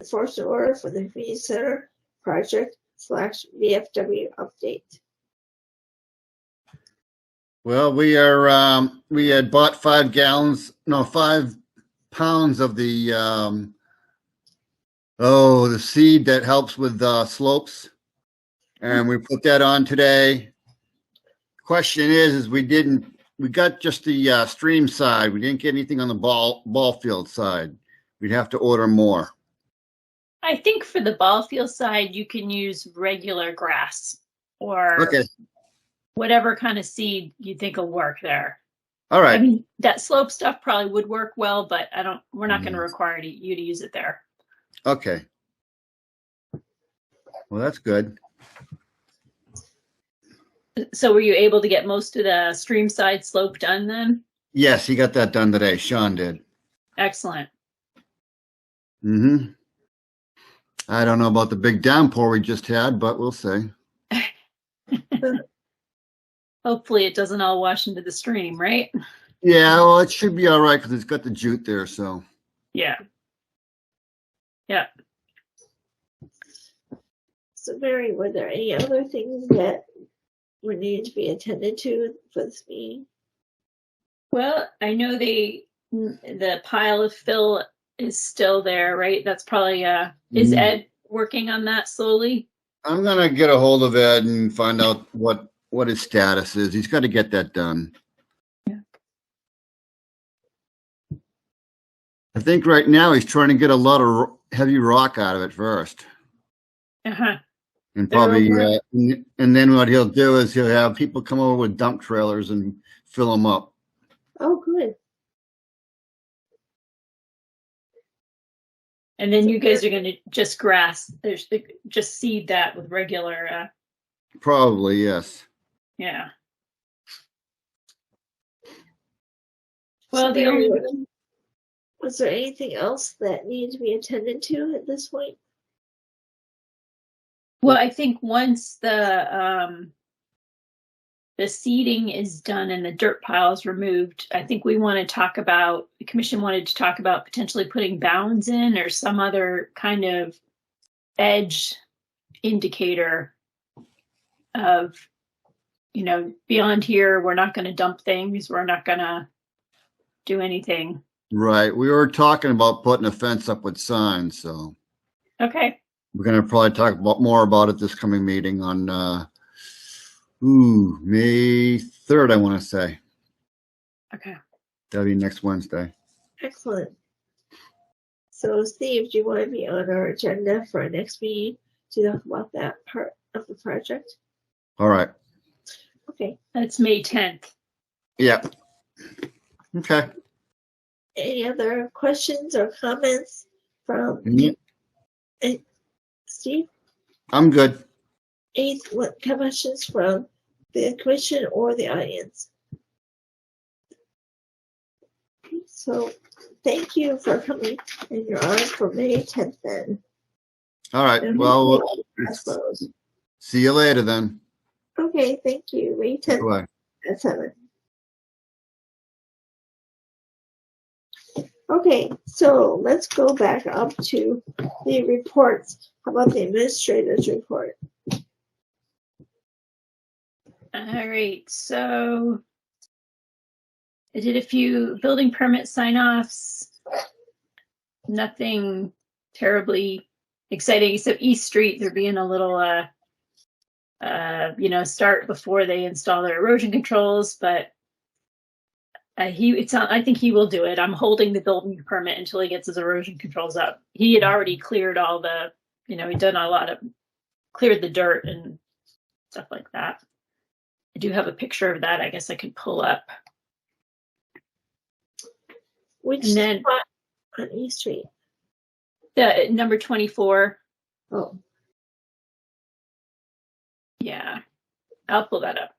enforcement order for the community center project / VFW update. Well, we had bought 5 pounds of the seed that helps with slopes, and we put that on today. Question is we got just the stream side. We didn't get anything on the ball field side. We'd have to order more. I think for the ball field side, you can use regular grass or whatever kind of seed you think will work there. All right. I mean, that slope stuff probably would work well, but we're not going to require you to use it there. Okay. Well, that's good. So were you able to get most of the stream side slope done then? Yes, he got that done today. Sean did. Excellent. Mm-hmm. I don't know about the big downpour we just had, but we'll see. Hopefully it doesn't all wash into the stream, right? Yeah, well, it should be all right because it's got the jute there, so. Yeah. Yeah. So, Mary, were there any other things that would need to be attended to for this meeting? Well, I know the pile of fill is still there, right? That's probably is Ed working on that slowly? I'm gonna get a hold of Ed and find out what his status is. He's got to get that done. Yeah. I think right now he's trying to get a lot of heavy rock out of it first. Uh-huh. And probably, and then what he'll do is he'll have people come over with dump trailers and fill them up. Oh, good. And then you guys are going to just just seed that with regular. Probably, yes. Yeah. Well, was there anything else that needed to be attended to at this point? Well, I think once the seeding is done and the dirt pile is removed, I think the commission wanted to talk about potentially putting bounds in or some other kind of edge indicator of, beyond here, we're not going to dump things. We're not going to do anything. Right. We were talking about putting a fence up with signs, so. Okay. We're going to probably talk more about it this coming meeting on May 3rd, I want to say. Okay. That'll be next Wednesday. Excellent. So, Steve, do you want to be on our agenda for our next meeting to talk about that part of the project? All right. Okay. That's May 10th. Yeah. Okay. Any other questions or comments from Steve? I'm good. What questions from the commission or the audience? So thank you for coming, and you're on for May 10th then. All right. Well, see you later then. Okay, thank you. May 10th Bye. at 7. Okay, so let's go back up to the reports. How about the administrator's report? All right, so I did a few building permit sign-offs. Nothing terribly exciting, except East Street, they're being a little, start before they install their erosion controls, but I think he will do it. I'm holding the building permit until he gets his erosion controls up. He had already cleared all the, he'd done cleared the dirt and stuff like that. I do have a picture of that. I guess I could pull up. Which spot on East Street? The number 24. Oh. Yeah, I'll pull that up.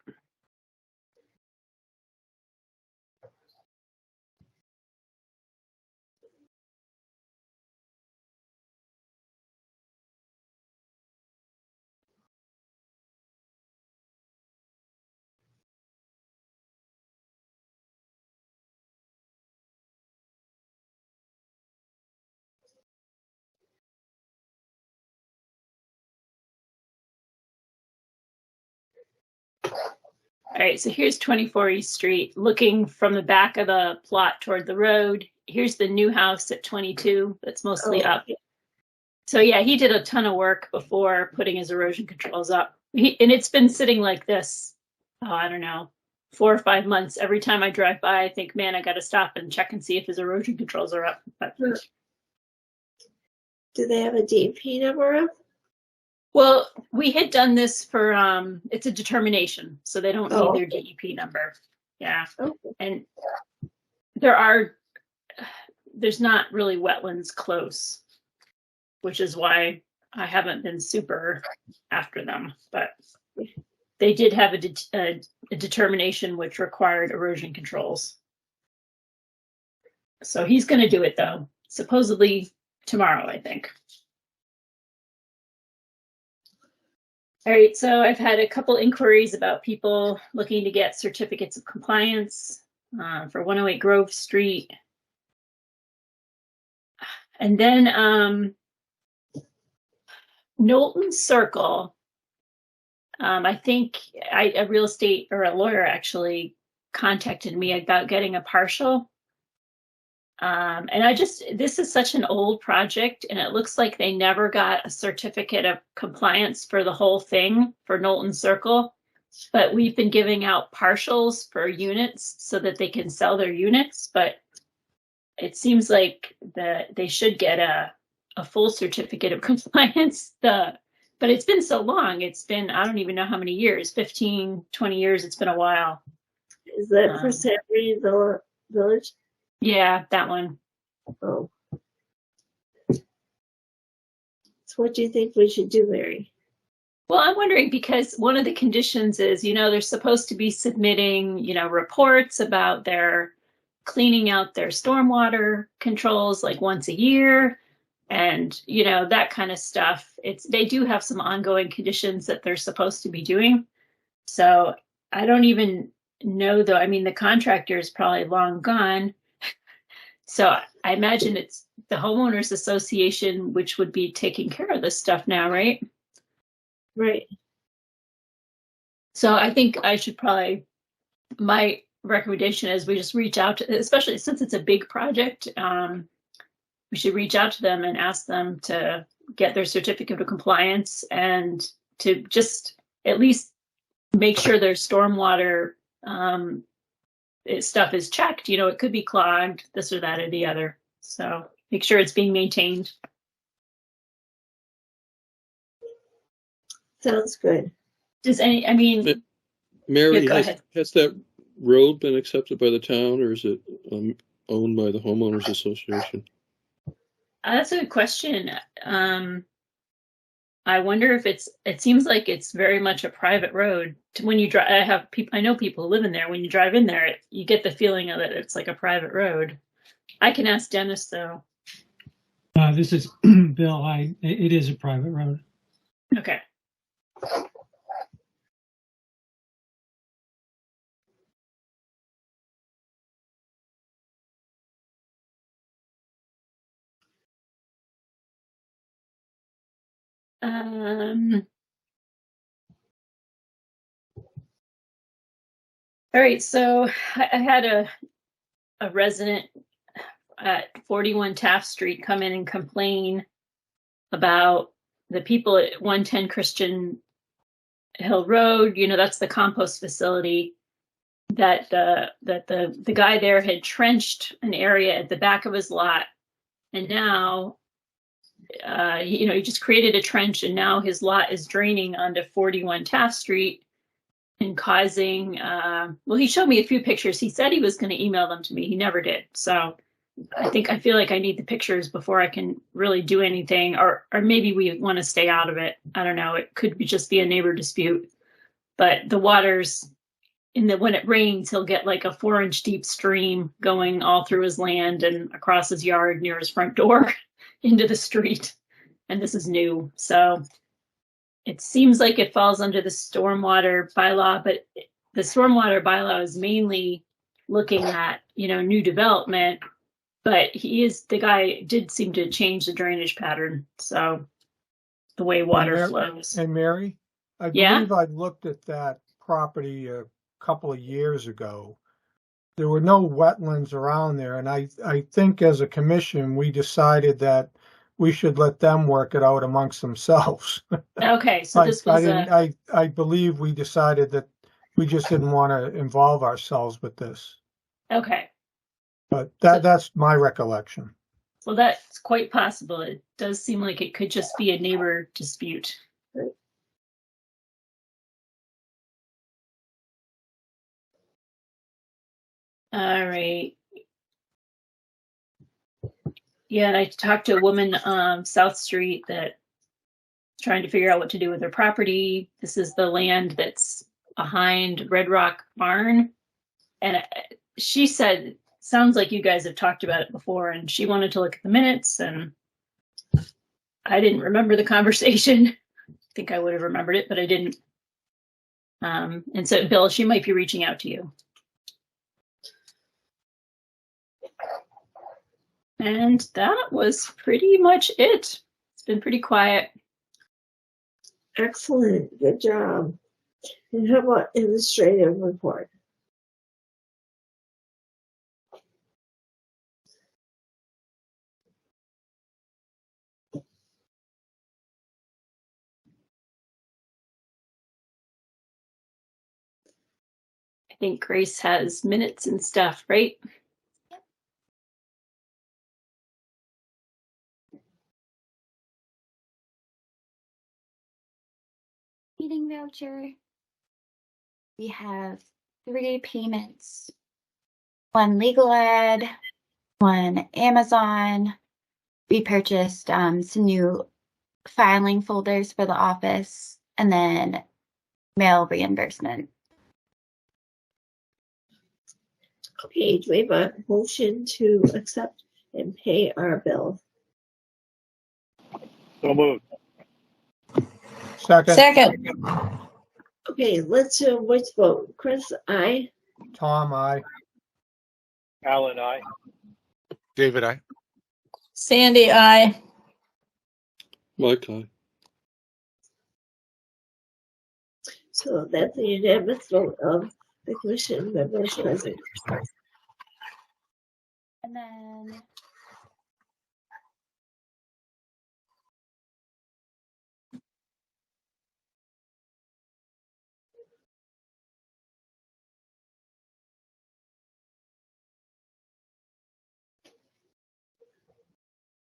All right, so here's 24 East Street, looking from the back of the plot toward the road. Here's the new house at 22 that's mostly up. So yeah, he did a ton of work before putting his erosion controls up. And it's been sitting like this, I don't know, 4 or 5 months. Every time I drive by, I think, man, I got to stop and check and see if his erosion controls are up. But, do they have a DP number up? well, we had done this for, it's a determination, so they don't need their DEP number. Yeah. Okay. And there's not really wetlands close, which is why I haven't been super after them. But they did have a determination which required erosion controls. So he's going to do it, though, supposedly tomorrow, I think. All right, so I've had a couple inquiries about people looking to get certificates of compliance for 108 Grove Street. And then Knowlton Circle, I think a real estate or a lawyer actually contacted me about getting a partial. And this is such an old project, and it looks like they never got a certificate of compliance for the whole thing for Knowlton Circle. But we've been giving out partials for units so that they can sell their units. But it seems like they should get a full certificate of compliance. But it's been so long. It's been, I don't even know how many years, 15, 20 years. It's been a while. Is that for San Marino Village? Yeah, that one. Oh. So what do you think we should do, Mary? Well, I'm wondering, because one of the conditions is, they're supposed to be submitting, reports about their cleaning out their stormwater controls like once a year and, that kind of stuff. They do have some ongoing conditions that they're supposed to be doing. So I don't even know, though. I mean, the contractor is probably long gone. So I imagine it's the homeowners association, which would be taking care of this stuff now, right? Right. So I think my recommendation is we just reach out to, especially since it's a big project, we should reach out to them and ask them to get their certificate of compliance and to just at least make sure their stormwater stuff is checked. It could be clogged, this or that or the other. So make sure it's being maintained. Sounds good. Mary, yeah, has that road been accepted by the town, or is it owned by the homeowners association? That's a good question. I wonder if it seems like it's very much a private road. When you drive, I know people who live in there. When you drive in there, you get the feeling of it. It's like a private road. I can ask Dennis, though. This is Bill. It is a private road. Okay. All right, so I had a resident at 41 Taft Street come in and complain about the people at 110 Christian Hill Road. That's the compost facility. That the guy there had trenched an area at the back of his lot, and now he just created a trench, and now his lot is draining onto 41 Taft Street and causing, he showed me a few pictures. He said he was going to email them to me. He never did. So I feel like I need the pictures before I can really do anything, or maybe we want to stay out of it. I don't know. It could just be a neighbor dispute, but the waters when it rains, he'll get like a 4-inch deep stream going all through his land and across his yard near his front door into the street. And this is new. So it seems like it falls under the stormwater bylaw, but the stormwater bylaw is mainly looking at, new development, but the guy did seem to change the drainage pattern. So the way water flows. And Mary, I believe I looked at that property a couple of years ago. There were no wetlands around there, and I think as a commission, we decided that we should let them work it out amongst themselves. Okay, so this was I believe we decided that we just didn't want to involve ourselves with this. okay. But that's my recollection. Well, that's quite possible. It does seem like it could just be a neighbor dispute. All right. Yeah, and I talked to a woman South Street that's trying to figure out what to do with her property. This is the land that's behind Red Rock Barn. And she said, sounds like you guys have talked about it before, and she wanted to look at the minutes, and I didn't remember the conversation. I think I would have remembered it, but I didn't. And so, Bill, she might be reaching out to you. And that was pretty much it. It's been pretty quiet. Excellent. Good job. And how about administrative report? I think Grace has minutes and stuff, right? Meeting voucher. We have 3 payments. 1 legal ad, 1 Amazon. We purchased some new filing folders for the office, and then mail reimbursement. Okay, do we have a motion to accept and pay our bill? So moved. Second. Okay, let's do a voice vote. Chris, aye. Tom, aye. Alan, aye. David, aye. Sandy, aye. Mike, aye. So that's a unanimous vote of the commission members present. And then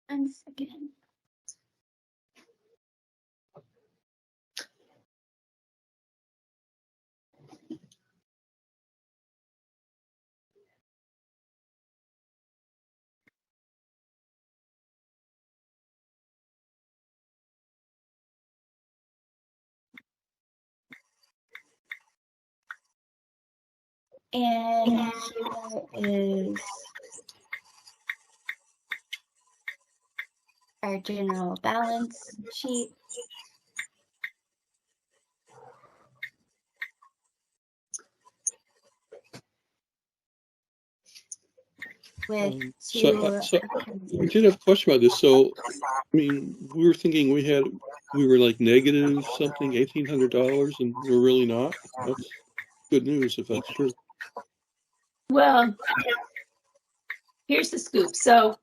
one second. And here is our general balance sheet. With So we did have a question about this. So, I mean, we were thinking we were like negative something, $1,800, and we're really not. That's good news if that's true. Well, here's the scoop. So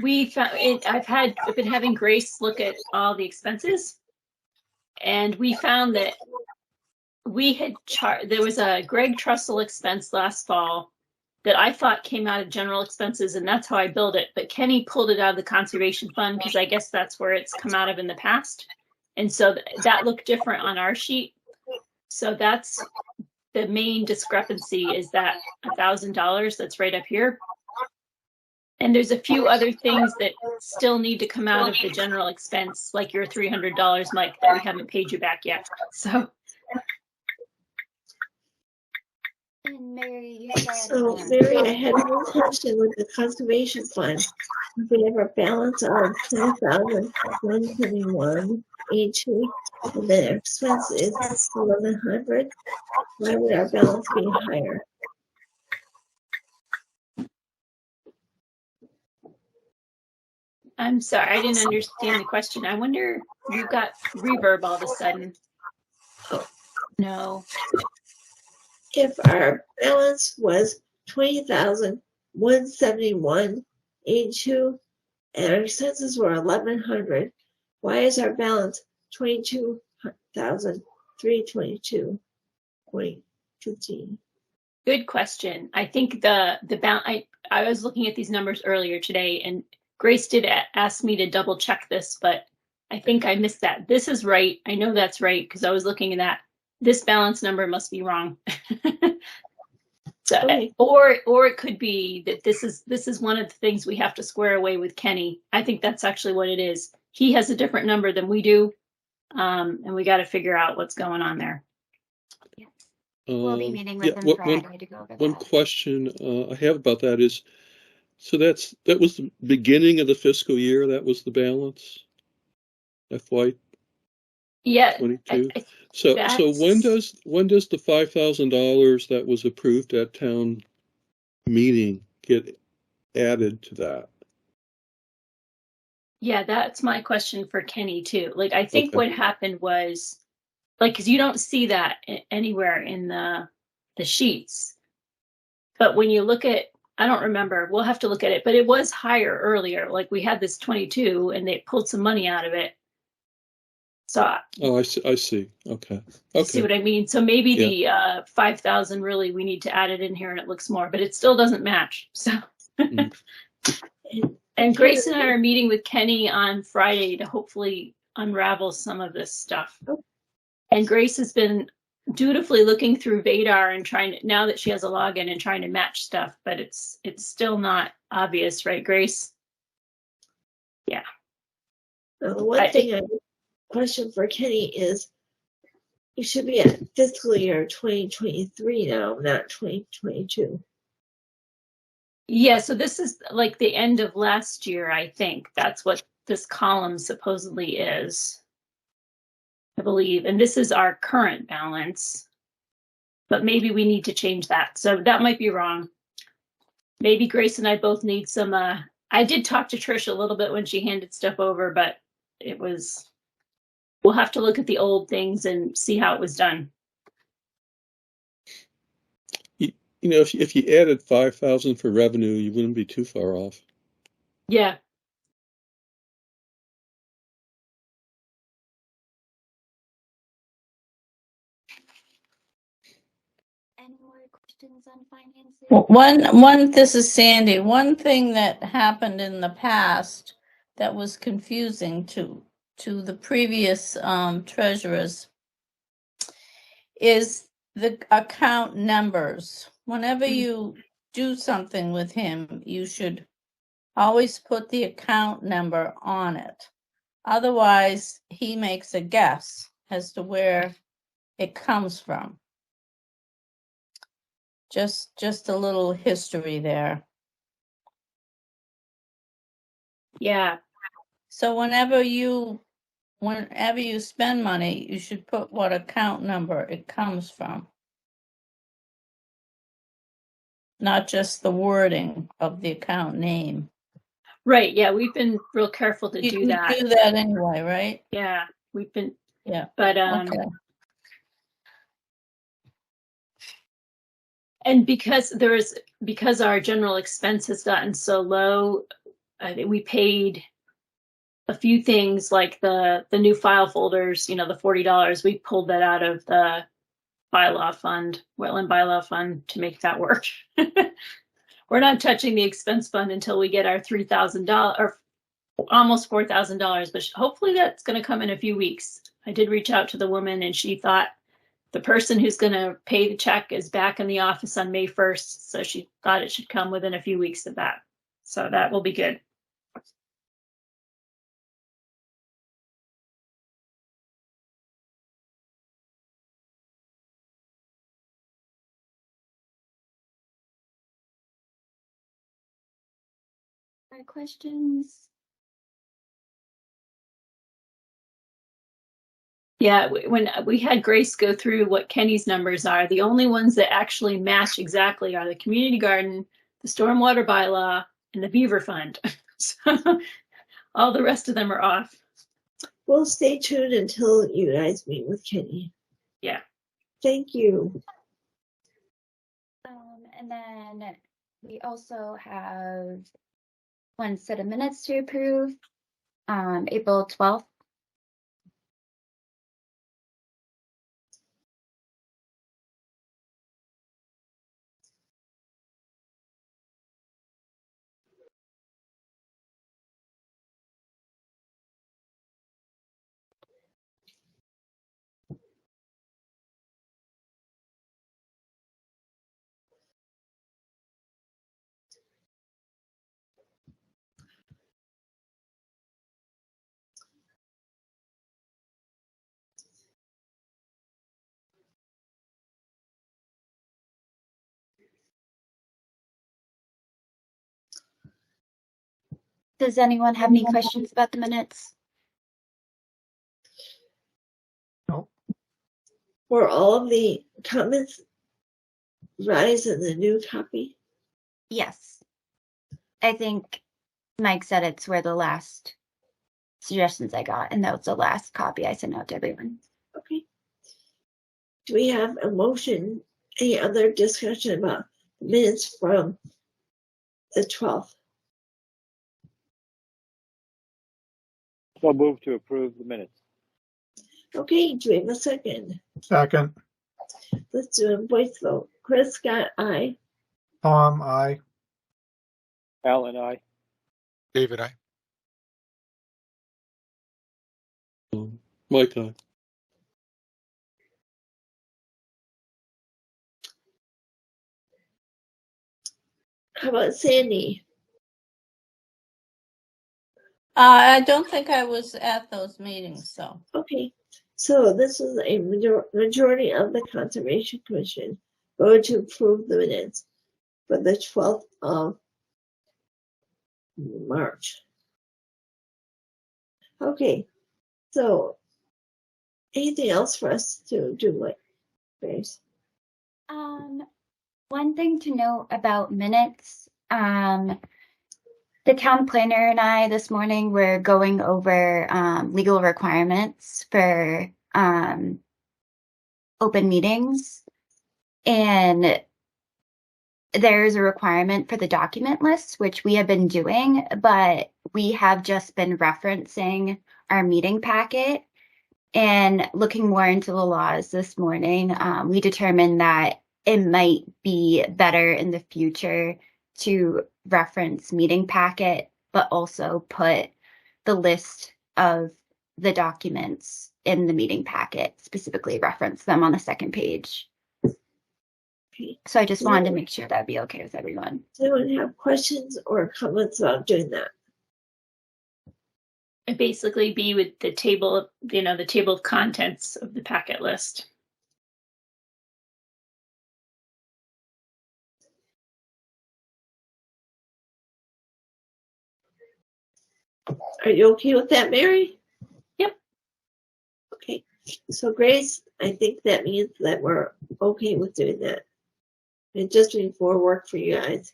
we found it. I've been having Grace look at all the expenses, and we found that we had there was a Greg Trussell expense last fall that I thought came out of general expenses, and that's how I billed it. But Kenny pulled it out of the conservation fund because I guess that's where it's come out of in the past. And so that looked different on our sheet. So that's the main discrepancy, is that $1,000 that's right up here. And there's a few other things that still need to come out of the general expense, like your $300, Mike, that we haven't paid you back yet. So. And Mary, you So, Mary, I had one question with the conservation fund. We have a balance of $20,121.82, and then our expense is $1,100. Why would our balance be higher? I'm sorry, I didn't understand the question. I wonder, you got reverb all of a sudden. Oh, no. if our balance was 20,171.82 and our expenses were 1,100, why is our balance 22,322.15? Good question. I think the I was looking at these numbers earlier today, and Grace did ask me to double check this, but I think I missed that. This is right. I know that's right because I was looking at that. This balance number must be wrong. So, Okay. or it could be that this is one of the things we have to square away with Kenny. I think that's actually what it is. He has a different number than we do, and we got to figure out what's going on there. We'll be meeting with Yeah, them one Friday to go over one that. question I have about that is, so that was the beginning of the fiscal year. That was the balance, FY Yeah, 22. I- So when that's- does the $5,000 that was approved at town meeting get added to that? Yeah, that's my question for Kenny too. Like, I think Okay. what happened was, like, because you don't see that anywhere in the sheets. But when you look at, I don't remember, we'll have to look at it, but it was higher earlier. Like, we had this 22 and they pulled some money out of it. So Oh, I see. Okay. you see what I mean? So maybe the 5,000 really, we need to add it in here and it looks more, but it still doesn't match. So. Mm. And Grace and I are meeting with Kenny on Friday to hopefully unravel some of this stuff. And Grace has been dutifully looking through Vadar and trying to, now that she has a login, and trying to match stuff, but it's still not obvious, right, Grace? Yeah. The one thing I question for Kenny is, you should be at fiscal year 2023 now, not 2022. Yeah, so this is like the end of last year, I think. That's what this column supposedly is, I believe. And this is our current balance, but maybe we need to change that. So that might be wrong. Maybe Grace and I both need some, I did talk to Trish a little bit when she handed stuff over, but we'll have to look at the old things and see how it was done. You know, if you added 5,000 for revenue, you wouldn't be too far off. Yeah. Any more questions on finances? Well, this is Sandy. One thing that happened in the past that was confusing to the previous treasurers is the account numbers. Whenever you do something with him, you should always put the account number on it. Otherwise, he makes a guess as to where it comes from. Just a little history there. Yeah. So whenever you spend money, you should put what account number it comes from. Not just the wording of the account name. Right. Yeah, we've been real careful to do that. You do that anyway, right? Yeah, we've been. Yeah. But Okay. And because our general expense has gotten so low, I think we paid a few things like the new file folders, the $40. We pulled that out of the wetland bylaw fund to make that work. We're not touching the expense fund until we get our $3,000 or almost $4,000, but hopefully that's going to come in a few weeks. I did reach out to the woman and she thought the person who's going to pay the check is back in the office on May 1st. So she thought it should come within a few weeks of that. So that will be good. More questions? Yeah, when we had Grace go through what Kenny's numbers are, the only ones that actually match exactly are the community garden, the stormwater bylaw, and the beaver fund. So all the rest of them are off. We'll stay tuned until you guys meet with Kenny. Yeah. Thank you. And then we also have one set of minutes to approve, April 12th. Does anyone have any questions about the minutes? Were all of the comments rise in the new copy? Yes. I think Mike said it's where the last suggestions I got, and that was the last copy I sent out to everyone. Okay. Do we have a motion? Any other discussion about the minutes from the 12th? So move to approve the minutes. Okay, do we have a second? Second. Let's do a voice vote. Chris Scott, aye. Tom, I. Alan, I. David, I. Mike, aye. How about Sandy? I don't think I was at those meetings, so. Okay, so this is a majority of the Conservation Commission voted to approve the minutes for the 12th of March. Okay, so anything else for us to do, like, Grace? One thing to note about minutes, the town planner and I this morning were going over legal requirements for open meetings, and there's a requirement for the document list, which we have been doing, but we have just been referencing our meeting packet. And looking more into the laws this morning, we determined that it might be better in the future to reference meeting packet, but also put the list of the documents in the meeting packet, specifically reference them on the second page. Okay. So I just wanted to make sure that'd be okay with everyone. Does anyone have questions or comments about doing that? It basically be with the table, the table of contents of the packet list. Are you okay with that, Mary? Yep. Okay, so Grace, I think that means that we're okay with doing that. And just doing more work for you guys.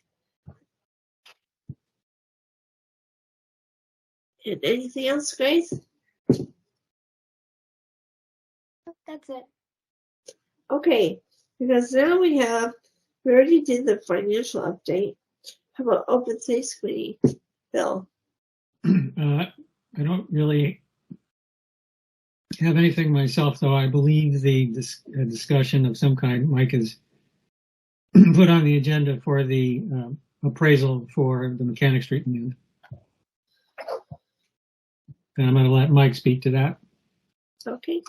And anything else, Grace? That's it. Okay, because now we already did the financial update. How about open space committee, Bill? I don't really have anything myself, though I believe the discussion of some kind Mike has put on the agenda for the appraisal for the Mechanic Street unit. And I'm going to let Mike speak to that. Okay.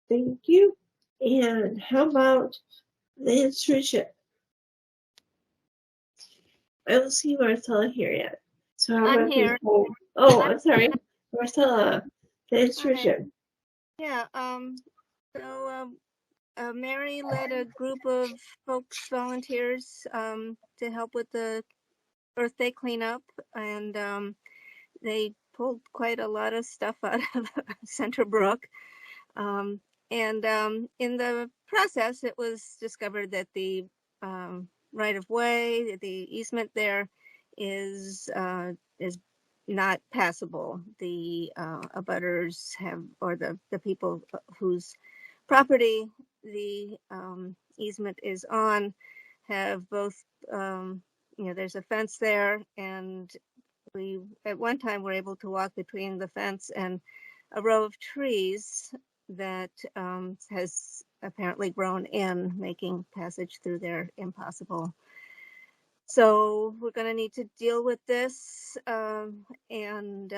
Thank you. And how about the internship? I don't see Marcella here yet. So how I'm about here. Oh, I'm sorry. Marcella, the internship. Yeah, Mary led a group of folks, volunteers, to help with the Earth Day cleanup, and they pulled quite a lot of stuff out of Center Brook. And in the process, it was discovered that the right-of-way, the easement there is not passable. The abutters have, or the people whose property the easement is on, have both, there's a fence there, and we at one time were able to walk between the fence and a row of trees that has apparently grown in, making passage through there impossible. So we're going to need to deal with this, and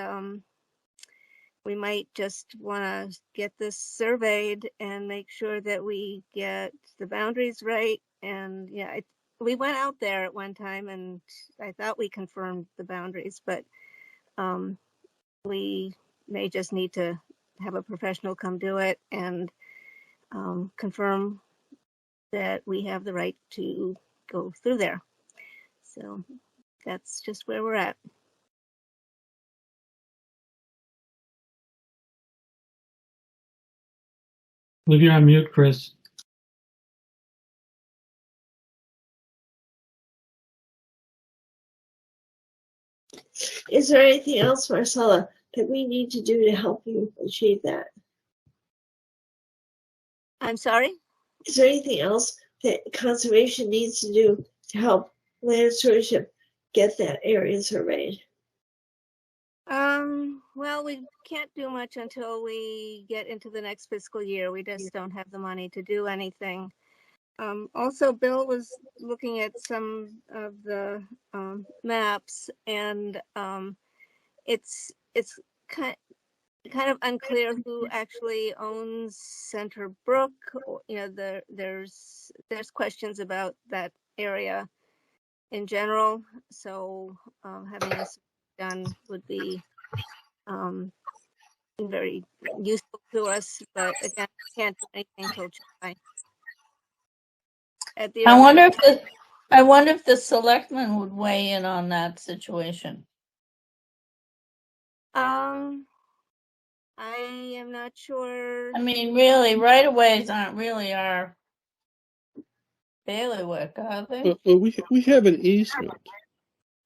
we might just want to get this surveyed and make sure that we get the boundaries right. And yeah, we went out there at one time, and I thought we confirmed the boundaries, but we may just need to have a professional come do it and confirm that we have the right to go through there. So that's just where we're at. Leave you on mute, Chris. Is there anything else, Marcella, that we need to do to help you achieve that? I'm sorry? Is there anything else that conservation needs to do to help land stewardship get that area surveyed? Well, we can't do much until we get into the next fiscal year. We just don't have the money to do anything. Also, Bill was looking at some of the maps, and it's kind of unclear who actually owns Center Brook. There's questions about that area in general. So having this done would be very useful to us. But again, we can't do anything till July. I wonder if the selectmen would weigh in on that situation. I am not sure. I mean, really, right-of-ways aren't really our bailiwick, are they? Well, we have an easement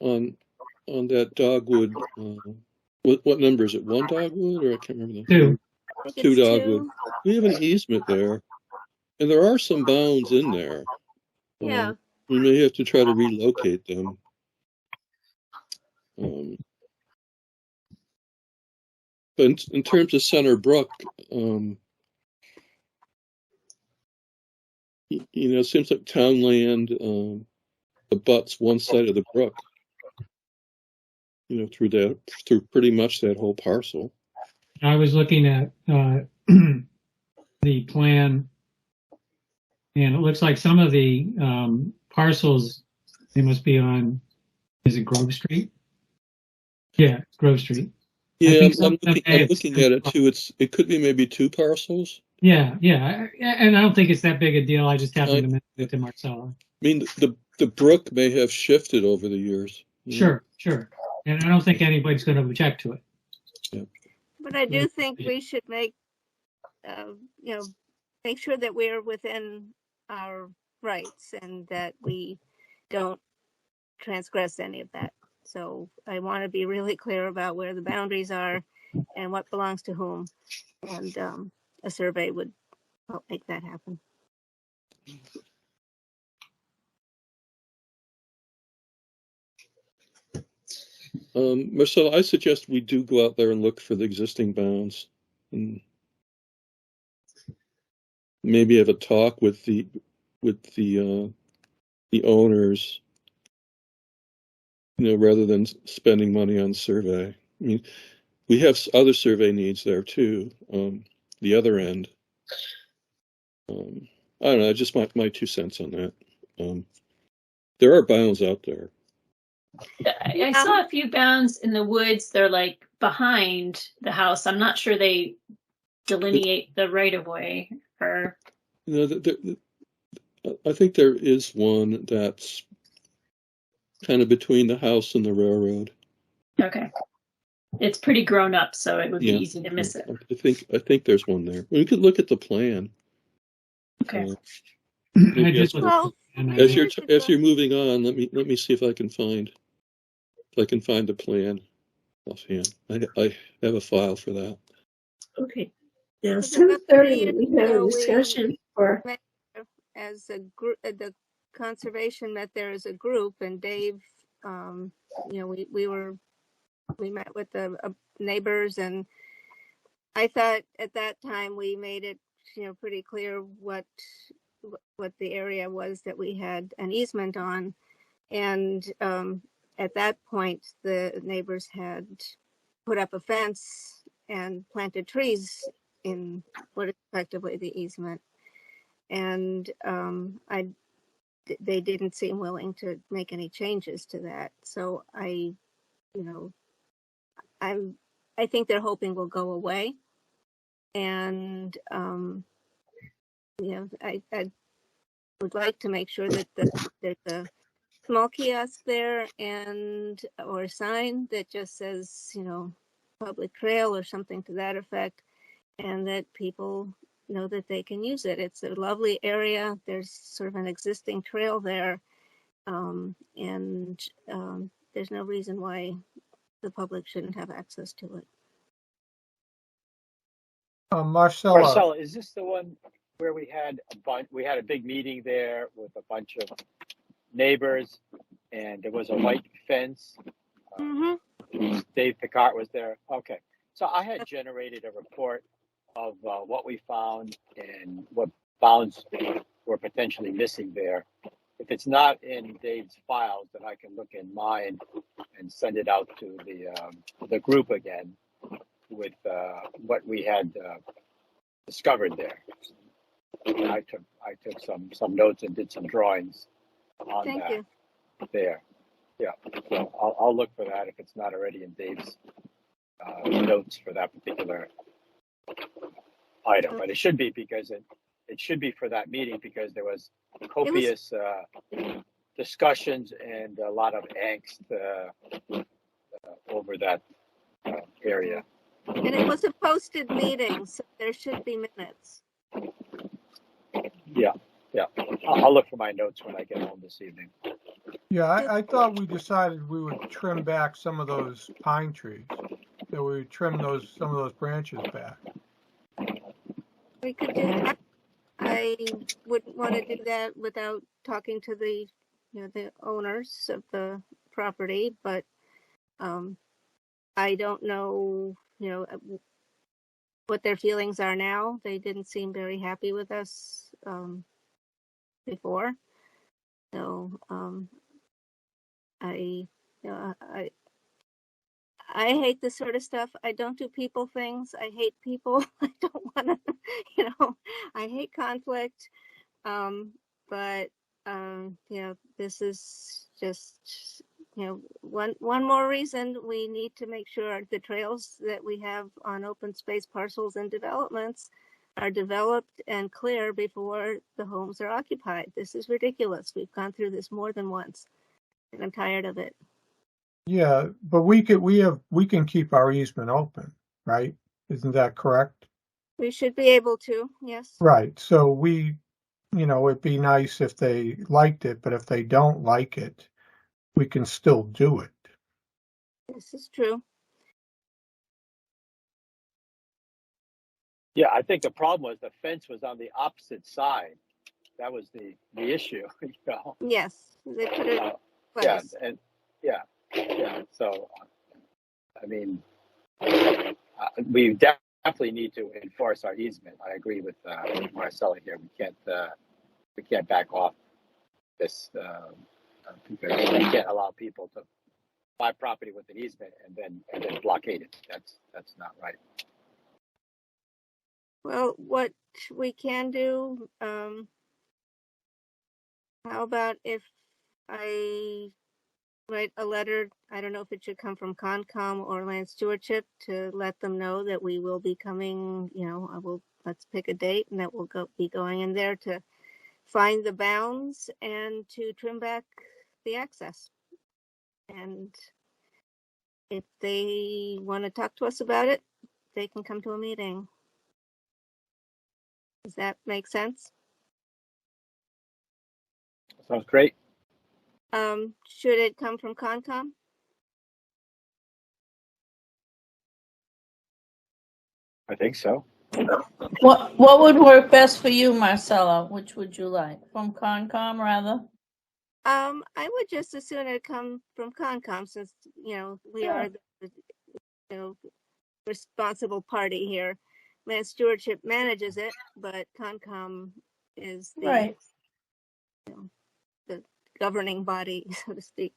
on that dogwood. What number is it? 1 dogwood, or I can't remember. Two. I think 2 it's dogwood. 2. We have an easement there, and there are some bounds in there. Yeah. We may have to try to relocate them. But in terms of Center Brook, it seems like town land abuts one side of the brook. Through pretty much that whole parcel. I was looking at the plan, and it looks like some of the parcels, they must be on, is it Grove Street? Yeah, Grove Street. Yeah, I'm looking at it too. It could be maybe 2 parcels. Yeah, and I don't think it's that big a deal. I just happened to mention it to Marcella. I mean, the brook may have shifted over the years. Sure. And I don't think anybody's going to object to it. Yeah. But I do think we should make sure that we're within our rights and that we don't transgress any of that. So I want to be really clear about where the boundaries are and what belongs to whom. And a survey would help make that happen. Marcella, I suggest we do go out there and look for the existing bounds, and maybe have a talk with the owners, rather than spending money on survey. I mean, we have other survey needs there too. The other end. I don't know. Just my 2 cents on that. There are bounds out there. I saw a few bounds in the woods. They're like behind the house. I'm not sure they delineate the right of way. Or I think there is one that's kind of between the house and the railroad. Okay, it's pretty grown up, so it would be easy to miss it. I think there's one there. We could look at the plan. Okay. As you're moving on, let me see if I can find the plan offhand. I have a file for that. Okay. Now 7:30, we have a discussion for as a group, the conservation met there as a group, and Dave, you know, we met with the neighbors, and I thought at that time we made it, you know, pretty clear what the area was that we had an easement on. And at that point, the neighbors had put up a fence and planted trees in what is effectively the easement. And they didn't seem willing to make any changes to that. So I think they're hoping will go away. And I would like to make sure that there's a small kiosk there or a sign that just says, you know, public trail or something to that effect, and that people know that they can use it. It's a lovely area. There's sort of an existing trail there, and there's no reason why the public shouldn't have access to it. Marcella, is this the one where we had a big meeting there with a bunch of neighbors, and there was a white fence? Dave Picard was there. Okay, so I had generated a report of what we found and what bounds were potentially missing there. If it's not in Dave's files, then I can look in mine and send it out to the group again with what we had discovered there. I took some notes and did some drawings on Thank that you. there. Yeah, so I'll look for that if it's not already in Dave's notes for that particular item. But it should be, because it should be for that meeting, because there was copious discussions and a lot of angst over that area. And it was a posted meeting, so there should be minutes. Yeah. I'll look for my notes when I get home this evening. yeah, I thought we decided we would trim back some of those pine trees. That we would trim some of those branches back. We could do that. I wouldn't want to do that without talking to the owners of the property, but I don't know, what their feelings are now. They didn't seem very happy with us before. So I hate this sort of stuff. I don't do people things. I hate people. I don't want to, I hate conflict. But this is just, one more reason we need to make sure the trails that we have on open space parcels and developments are developed and clear before the homes are occupied. This is ridiculous. We've gone through this more than once, and I'm tired of it. Yeah, but we can keep our easement open, right? Isn't that correct? We should be able to, yes. Right. So it'd be nice if they liked it, but if they don't like it, we can still do it. This is true. Yeah, I think the problem was the fence was on the opposite side. That was the issue, Yes, they put it in place. Yeah. So, I mean, we definitely need to enforce our easement. I agree with Marcella here. We can't back off this because we can't allow people to buy property with an easement and then blockade it. That's not right. Well, what we can do, how about if I write a letter, I don't know if it should come from Concom or Land Stewardship, to let them know that we will be coming, let's pick a date, and that we'll be going in there to find the bounds and to trim back the access. And if they want to talk to us about it, they can come to a meeting. Does that make sense? Sounds great. Should it come from Concom? I think so. What would work best for you, Marcella? Which would you like? From Concom, rather? I would just as soon it come from Concom, since we are the responsible party here. Land Stewardship manages it, but Concom is the the governing body, so to speak.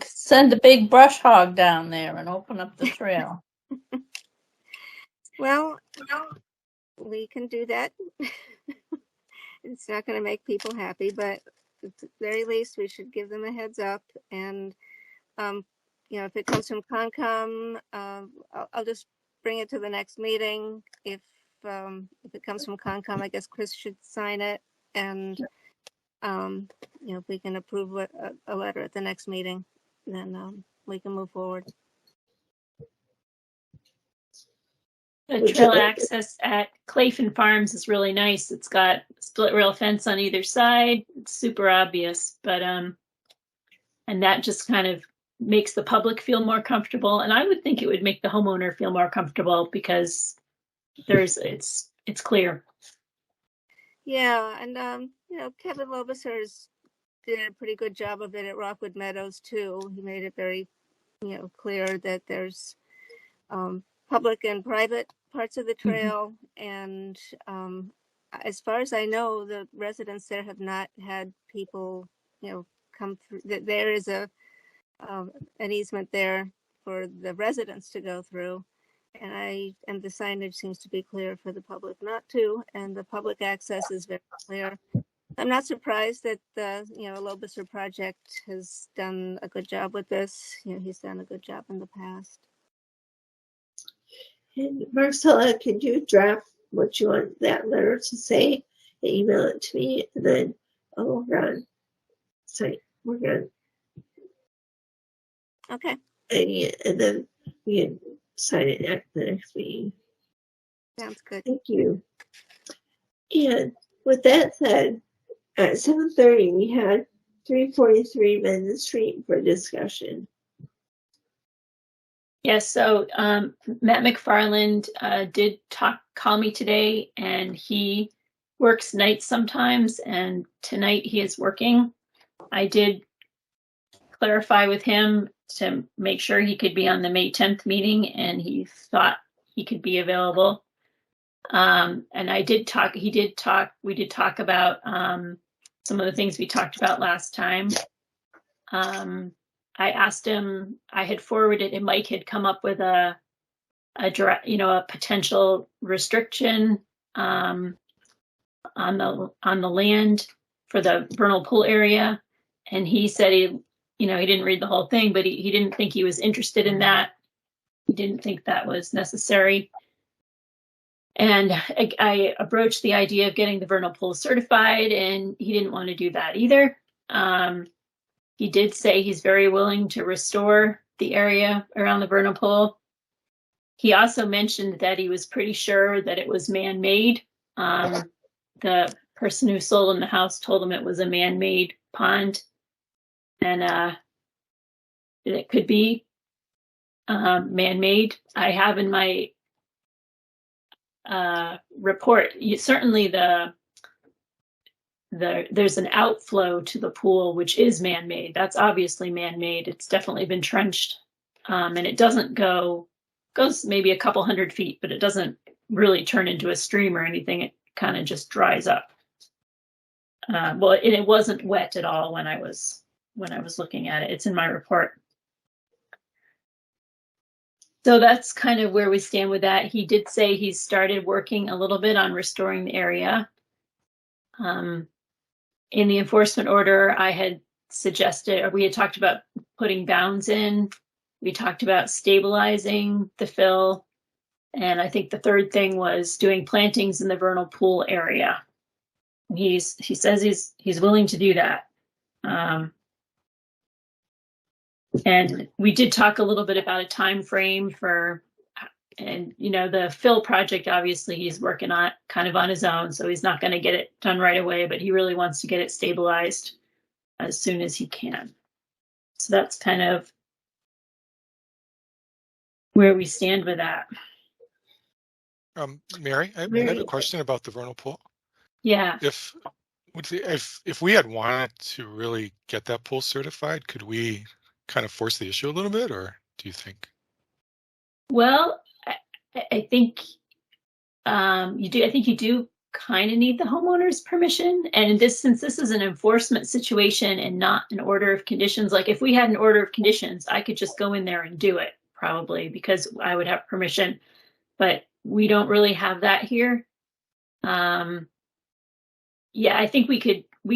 Send a big brush hog down there and open up the trail. Well, we can do that. It's not going to make people happy, but at the very least, we should give them a heads up. And, if it comes from Concom, I'll just bring it to the next meeting. If it comes from Concom, I guess Chris should sign it. And, if we can approve a letter at the next meeting, then we can move forward. The trail access at Clayton Farms is really nice. It's got split rail fence on either side. It's super obvious, but and that just kind of makes the public feel more comfortable. And I would think it would make the homeowner feel more comfortable because it's clear. Yeah, and Kevin Lobusers did a pretty good job of it at Rockwood Meadows too. He made it very, clear that there's public and private parts of the trail, and as far as I know, the residents there have not had people, come through. There is an easement there for the residents to go through, and the signage seems to be clear for the public not to, and the public access is very clear. I'm not surprised that the Lobuser project has done a good job with this. He's done a good job in the past. And Marcella, could you draft what you want that letter to say and email it to me, and then I'll work on Okay. And then we can sign it at the next meeting. Sounds good. Thank you. And with that said, at 7:30 we had 343 Mendon Street for discussion. Yes, so Matt McFarland did call me today, and he works nights sometimes, and tonight he is working. I did clarify with him to make sure he could be on the May 10th meeting, and he thought he could be available. And we did talk about some of the things we talked about last time. I asked him, I had forwarded, and Mike had come up with a potential restriction on the land for the vernal pool area, and he said he didn't read the whole thing, but he didn't think he was interested in that. He didn't think that was necessary. And I broached the idea of getting the vernal pool certified, and he didn't want to do that either. He did say he's very willing to restore the area around the vernal pool. He also mentioned that he was pretty sure that it was man-made. The person who sold him the house told him it was a man-made pond, and it could be man-made. I have in my report, certainly there's an outflow to the pool which is man-made. That's obviously man-made. It's definitely been trenched, and it doesn't goes maybe a couple hundred feet, but it doesn't really turn into a stream or anything. It kind of just dries up. It wasn't wet at all when I was looking at it. It's in my report. So that's kind of where we stand with that. He did say he's started working a little bit on restoring the area. In the enforcement order, I had suggested, or we had talked about putting bounds in. We talked about stabilizing the fill. And I think the third thing was doing plantings in the vernal pool area. He says he's willing to do that. And we did talk a little bit about a time frame the fill project, obviously he's working on kind of on his own, so he's not going to get it done right away, but he really wants to get it stabilized as soon as he can. So that's kind of where we stand with that. Mary, I have a question about the vernal pool. Yeah. If we had wanted to really get that pool certified, could we kind of force the issue a little bit, or do you think? Well, I think you do. I think you do kind of need the homeowner's permission. And since this is an enforcement situation and not an order of conditions, like if we had an order of conditions, I could just go in there and do it probably because I would have permission. But we don't really have that here. Yeah, I think we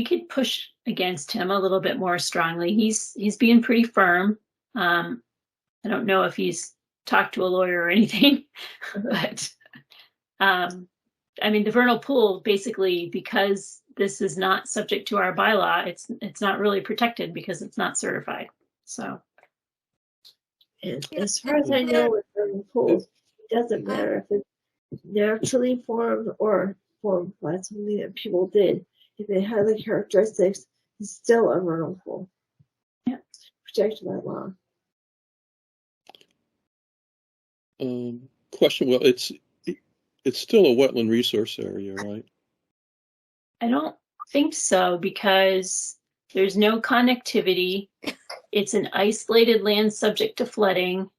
could push against him a little bit more strongly. He's being pretty firm. I don't know if he's talked to a lawyer or anything, but I mean, the vernal pool basically, because this is not subject to our bylaw, it's not really protected because it's not certified. So, and as far as I know, with vernal pools, it doesn't matter if it's naturally formed or formed by something that people did. If they have the characteristics, it's still a vernal pool. Yeah, protected by law. Question. Well, it's still a wetland resource area, right? I don't think so because there's no connectivity. It's an isolated land subject to flooding.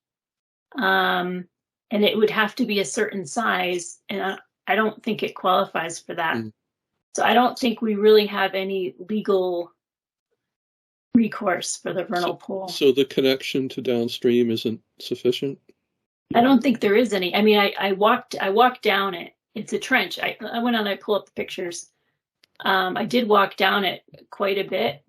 And it would have to be a certain size. And I don't think it qualifies for that. So I don't think we really have any legal recourse for the vernal pool. So the connection to downstream isn't sufficient? I don't think there is any. I mean, I walked down it. It's a trench. I went on, I pull up the pictures. I did walk down it quite a bit.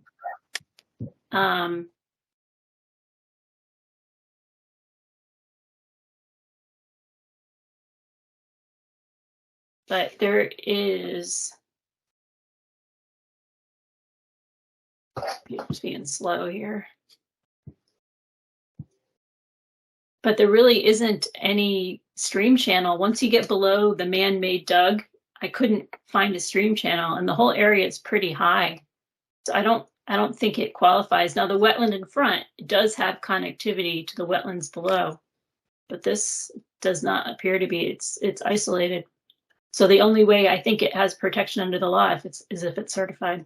But there is, it's being slow here. But there really isn't any stream channel. Once you get below the man-made dug, I couldn't find a stream channel, and the whole area is pretty high. So I don't think it qualifies. Now the wetland in front does have connectivity to the wetlands below, but this does not appear to be. It's isolated. So the only way I think it has protection under the law is if it's certified,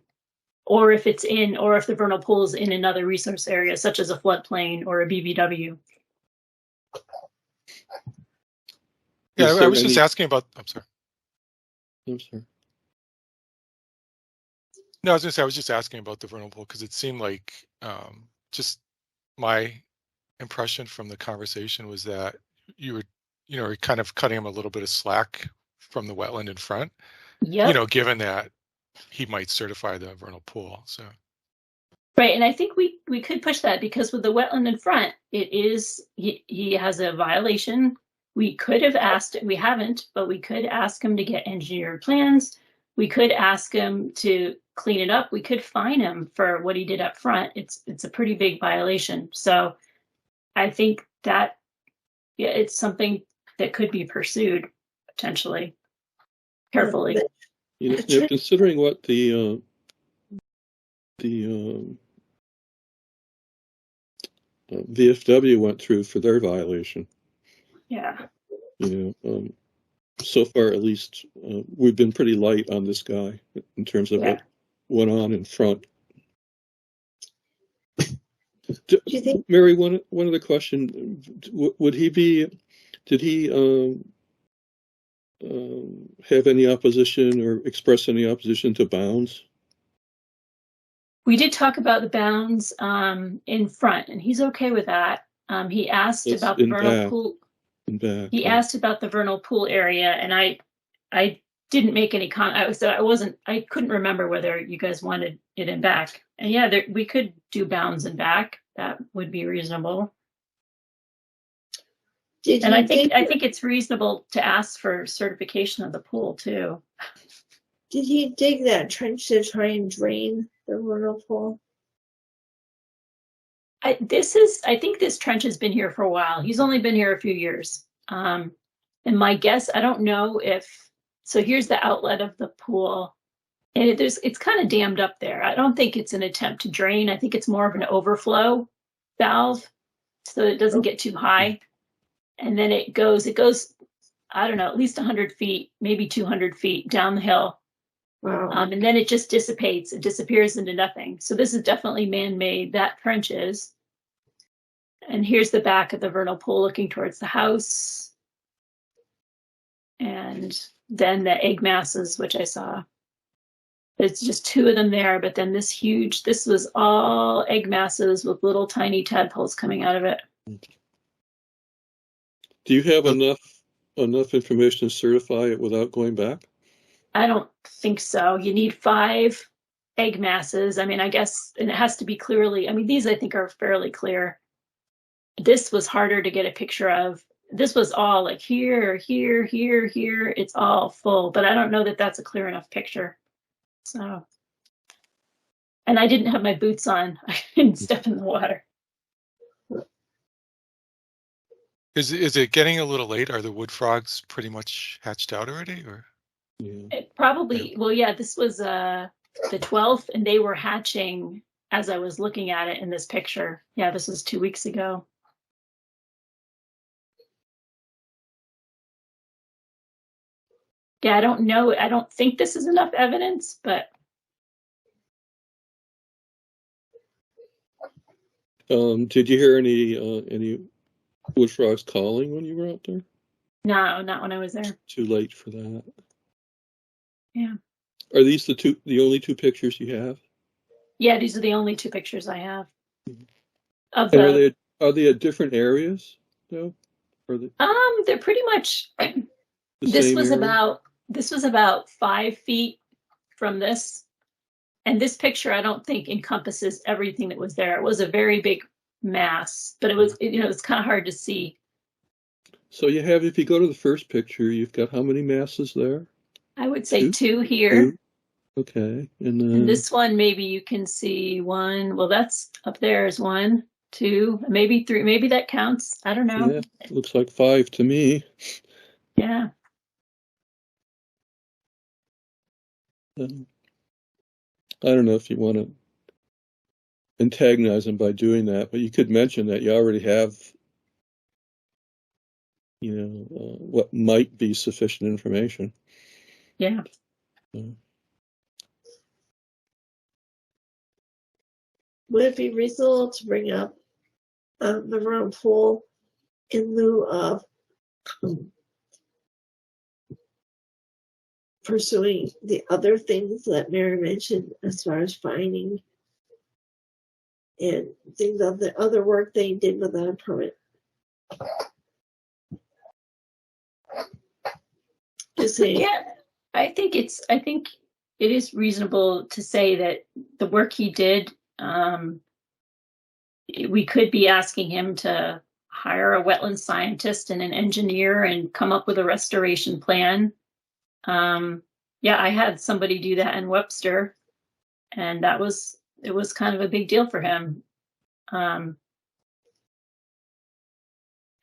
or if the vernal pool is in another resource area, such as a floodplain or a BVW. Yeah, I was just asking about. I'm sorry. No, I was going to say I was just asking about the vernal pool because it seemed like just my impression from the conversation was that you were kind of cutting him a little bit of slack from the wetland in front. Yeah. Given that he might certify the vernal pool, so. Right, and I think we could push that because with the wetland in front, it is he has a violation. We could have asked, we haven't, but we could ask him to get engineered plans. We could ask him to clean it up. We could fine him for what he did up front. It's a pretty big violation. So I think that it's something that could be pursued potentially carefully. Considering what the VFW went through for their violation. Yeah. So far, at least, we've been pretty light on this guy in terms of what went on in front. Do you think, Mary, one other question, did he have any opposition or express any opposition to bounds? We did talk about the bounds in front, and he's okay with that. He asked about the vernal pool. He asked about the vernal pool area, and I didn't make any comment. I couldn't remember whether you guys wanted it in back. And yeah, we could do bounds in back. That would be reasonable. I think it's reasonable to ask for certification of the pool too. Did he dig that trench to try and drain the vernal pool? I think this trench has been here for a while. He's only been here a few years. And my guess, I don't know so here's the outlet of the pool. And it's kind of dammed up there. I don't think it's an attempt to drain. I think it's more of an overflow valve so that it doesn't get too high. And then it goes, I don't know, at least 100 feet, maybe 200 feet down the hill. Wow. And then it just dissipates. It disappears into nothing. So this is definitely man-made. That trench is. And here's the back of the vernal pool looking towards the house. And then the egg masses, which I saw. It's just two of them there, but then this was all egg masses with little tiny tadpoles coming out of it. Do you have enough information to certify it without going back? I don't think so. You need 5 egg masses. I mean, I guess, and it has to be clearly, I mean, these I think are fairly clear. This was harder to get a picture of. This was all like here, here, here, here. It's all full, but I don't know that that's a clear enough picture. So, and I didn't have my boots on. I didn't step in the water. Is it getting a little late? Are the wood frogs pretty much hatched out already, or? Yeah. It probably, well, yeah, this was the 12th, and they were hatching as I was looking at it in this picture. Yeah, this was 2 weeks ago. Yeah, I don't know. I don't think this is enough evidence, but did you hear any wood frogs calling when you were out there? no, not when I was there. Too late for that. Yeah. Are these the only 2 pictures you have? Yeah, these are the only 2 pictures I have. Of And are they at different areas though? They're pretty much The same area? this was about 5 feet from this. And this picture, I don't think encompasses everything that was there. It was a very big mass, but it's kind of hard to see. So if you go to the first picture, you've got how many masses there? I would say 2 here. 2? Okay. And then And this one, maybe you can see 1. Well, that's up there is 1, 2, maybe 3. Maybe that counts. I don't know. Yeah, looks like 5 to me. Yeah. I don't know if you want to antagonize them by doing that, but you could mention that you already have, what might be sufficient information. Yeah. Would it be reasonable to bring up the vernal pool in lieu of pursuing the other things that Mary mentioned as far as finding and things of the other work they did without a permit? Just saying. Yeah, I think it is reasonable to say that the work he did, we could be asking him to hire a wetland scientist and an engineer and come up with a restoration plan. Yeah, I had somebody do that in Webster, and it was kind of a big deal for him. It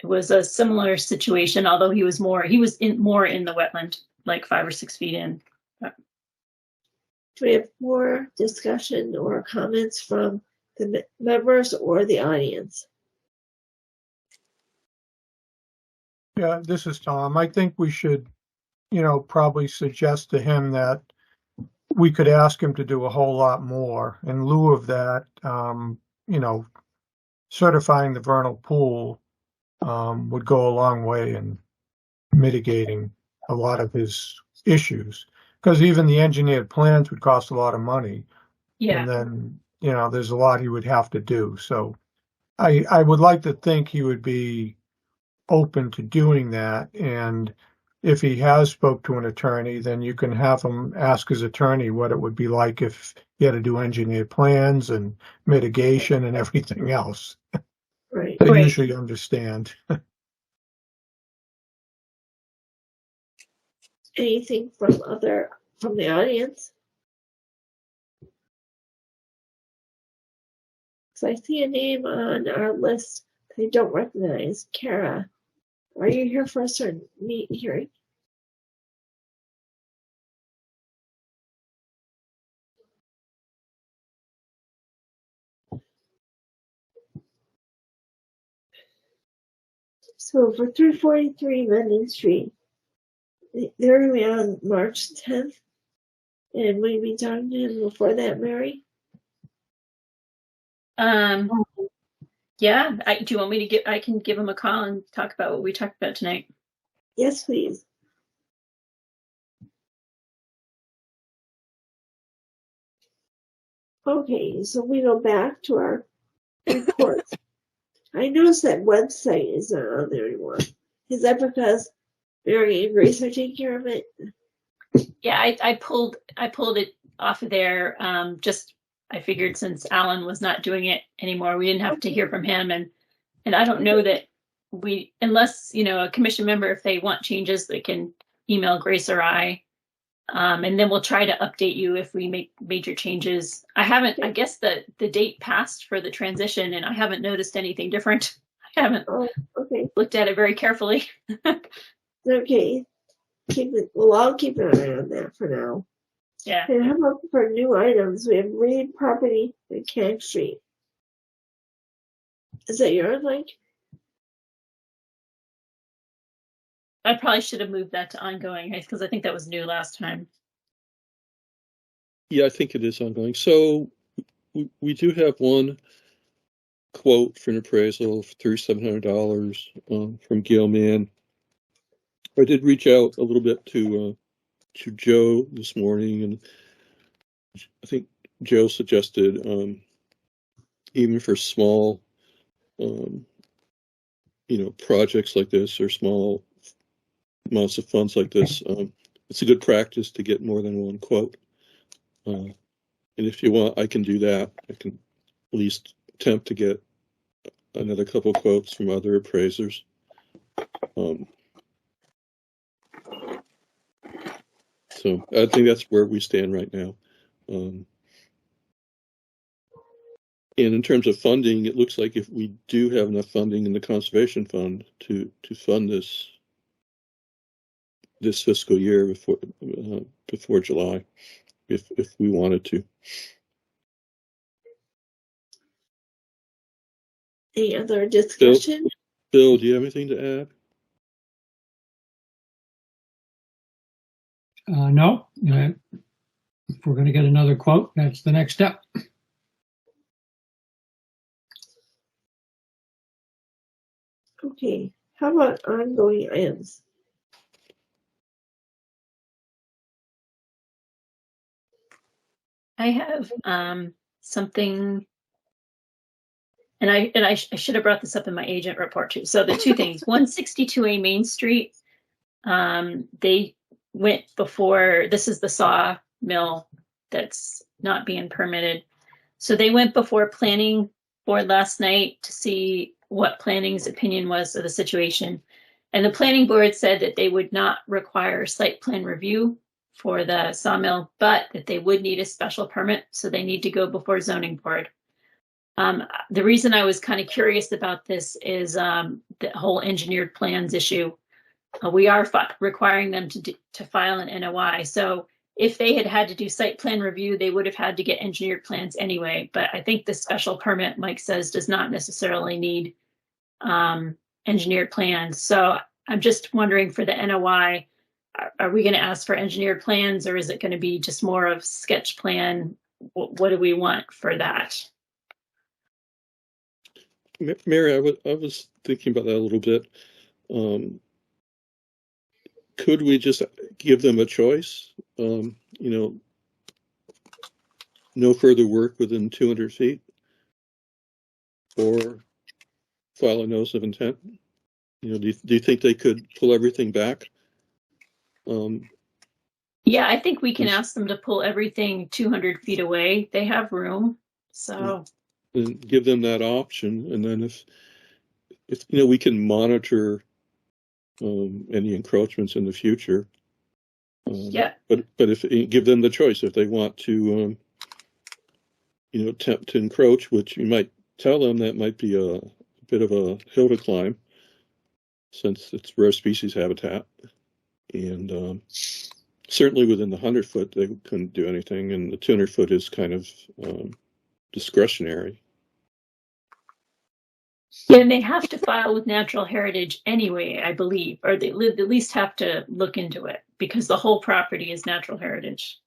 was a similar situation, although he was more in the wetland, like 5 or 6 feet in. But. Do we have more discussion or comments from the members or the audience? Yeah, this is Tom. I think we should, probably suggest to him that we could ask him to do a whole lot more. In lieu of that, certifying the vernal pool would go a long way in mitigating a lot of his issues. Because even the engineered plans would cost a lot of money. Yeah. And then, there's a lot he would have to do. So I would like to think he would be open to doing that. And if he has spoke to an attorney, then you can have him ask his attorney what it would be like if he had to do engineered plans and mitigation and everything else. Right. They usually understand. Anything from the audience? So I see a name on our list I don't recognize. Kara, are you here for a certain hearing? So for 343 London Street, they're going to be on March 10th. And will you be talking to him before that, Mary? Yeah. Do you want me to I can give him a call and talk about what we talked about tonight. Yes, please. Okay, so we go back to our reports. I noticed that website is not on there anymore. Is that because Mary and Grace are taking care of it? Yeah, I pulled it off of there. Just I figured since Alan was not doing it anymore, we didn't have to hear from him, and I don't know that unless a commission member, if they want changes, they can email Grace or I, and then we'll try to update you if we make major changes. I guess the date passed for the transition, and I haven't noticed anything different. I haven't looked at it very carefully. Okay. I'll keep an eye on that for now. Yeah. And how about for new items? We have Reed property at Cank Street. Is that yours, Mike? I probably should have moved that to ongoing because I think that was new last time. Yeah, I think it is ongoing. So we do have one quote for an appraisal of $3,700 from Gail Mann. I did reach out a little bit to Joe this morning, and I think Joe suggested even for small, projects like this or small amounts of funds like this, it's a good practice to get more than one quote. And if you want, I can do that. I can at least attempt to get another couple of quotes from other appraisers. So I think that's where we stand right now. And in terms of funding, it looks like if we do have enough funding in the conservation fund to fund this fiscal year before July, if we wanted to. Any other discussion? Bill, do you have anything to add? No. If we're going to get another quote, that's the next step. Okay. How about ongoing items? I have something, and I should have brought this up in my agent report too. So the two things: 162A Main Street. They went before. This is the saw mill that's not being permitted. So they went before planning board last night to see what planning's opinion was of the situation. And the planning board said that they would not require site plan review for the sawmill, but that they would need a special permit. So they need to go before zoning board. The reason I was kind of curious about this is the whole engineered plans issue. We are requiring them to file an NOI. So if they had to do site plan review, they would have had to get engineered plans anyway. But I think the special permit, Mike says, does not necessarily need engineered plans. So I'm just wondering for the NOI, are we going to ask for engineered plans, or is it going to be just more of sketch plan? What do we want for that? Mary, I was thinking about that a little bit. Could we just give them a choice? No further work within 200 feet, or file a notice of intent? Do you think they could pull everything back? Yeah, I think we can ask them to pull everything 200 feet away. They have room, so. And give them that option, and then if we can monitor any encroachments in the future. Yeah. But if give them the choice, if they want to, attempt to encroach, which you might tell them that might be a bit of a hill to climb, since it's rare species habitat, and certainly within the 100-foot they couldn't do anything, and the 200-foot is kind of discretionary. Yeah, and they have to file with Natural Heritage anyway, I believe, or they at least have to look into it because the whole property is Natural Heritage.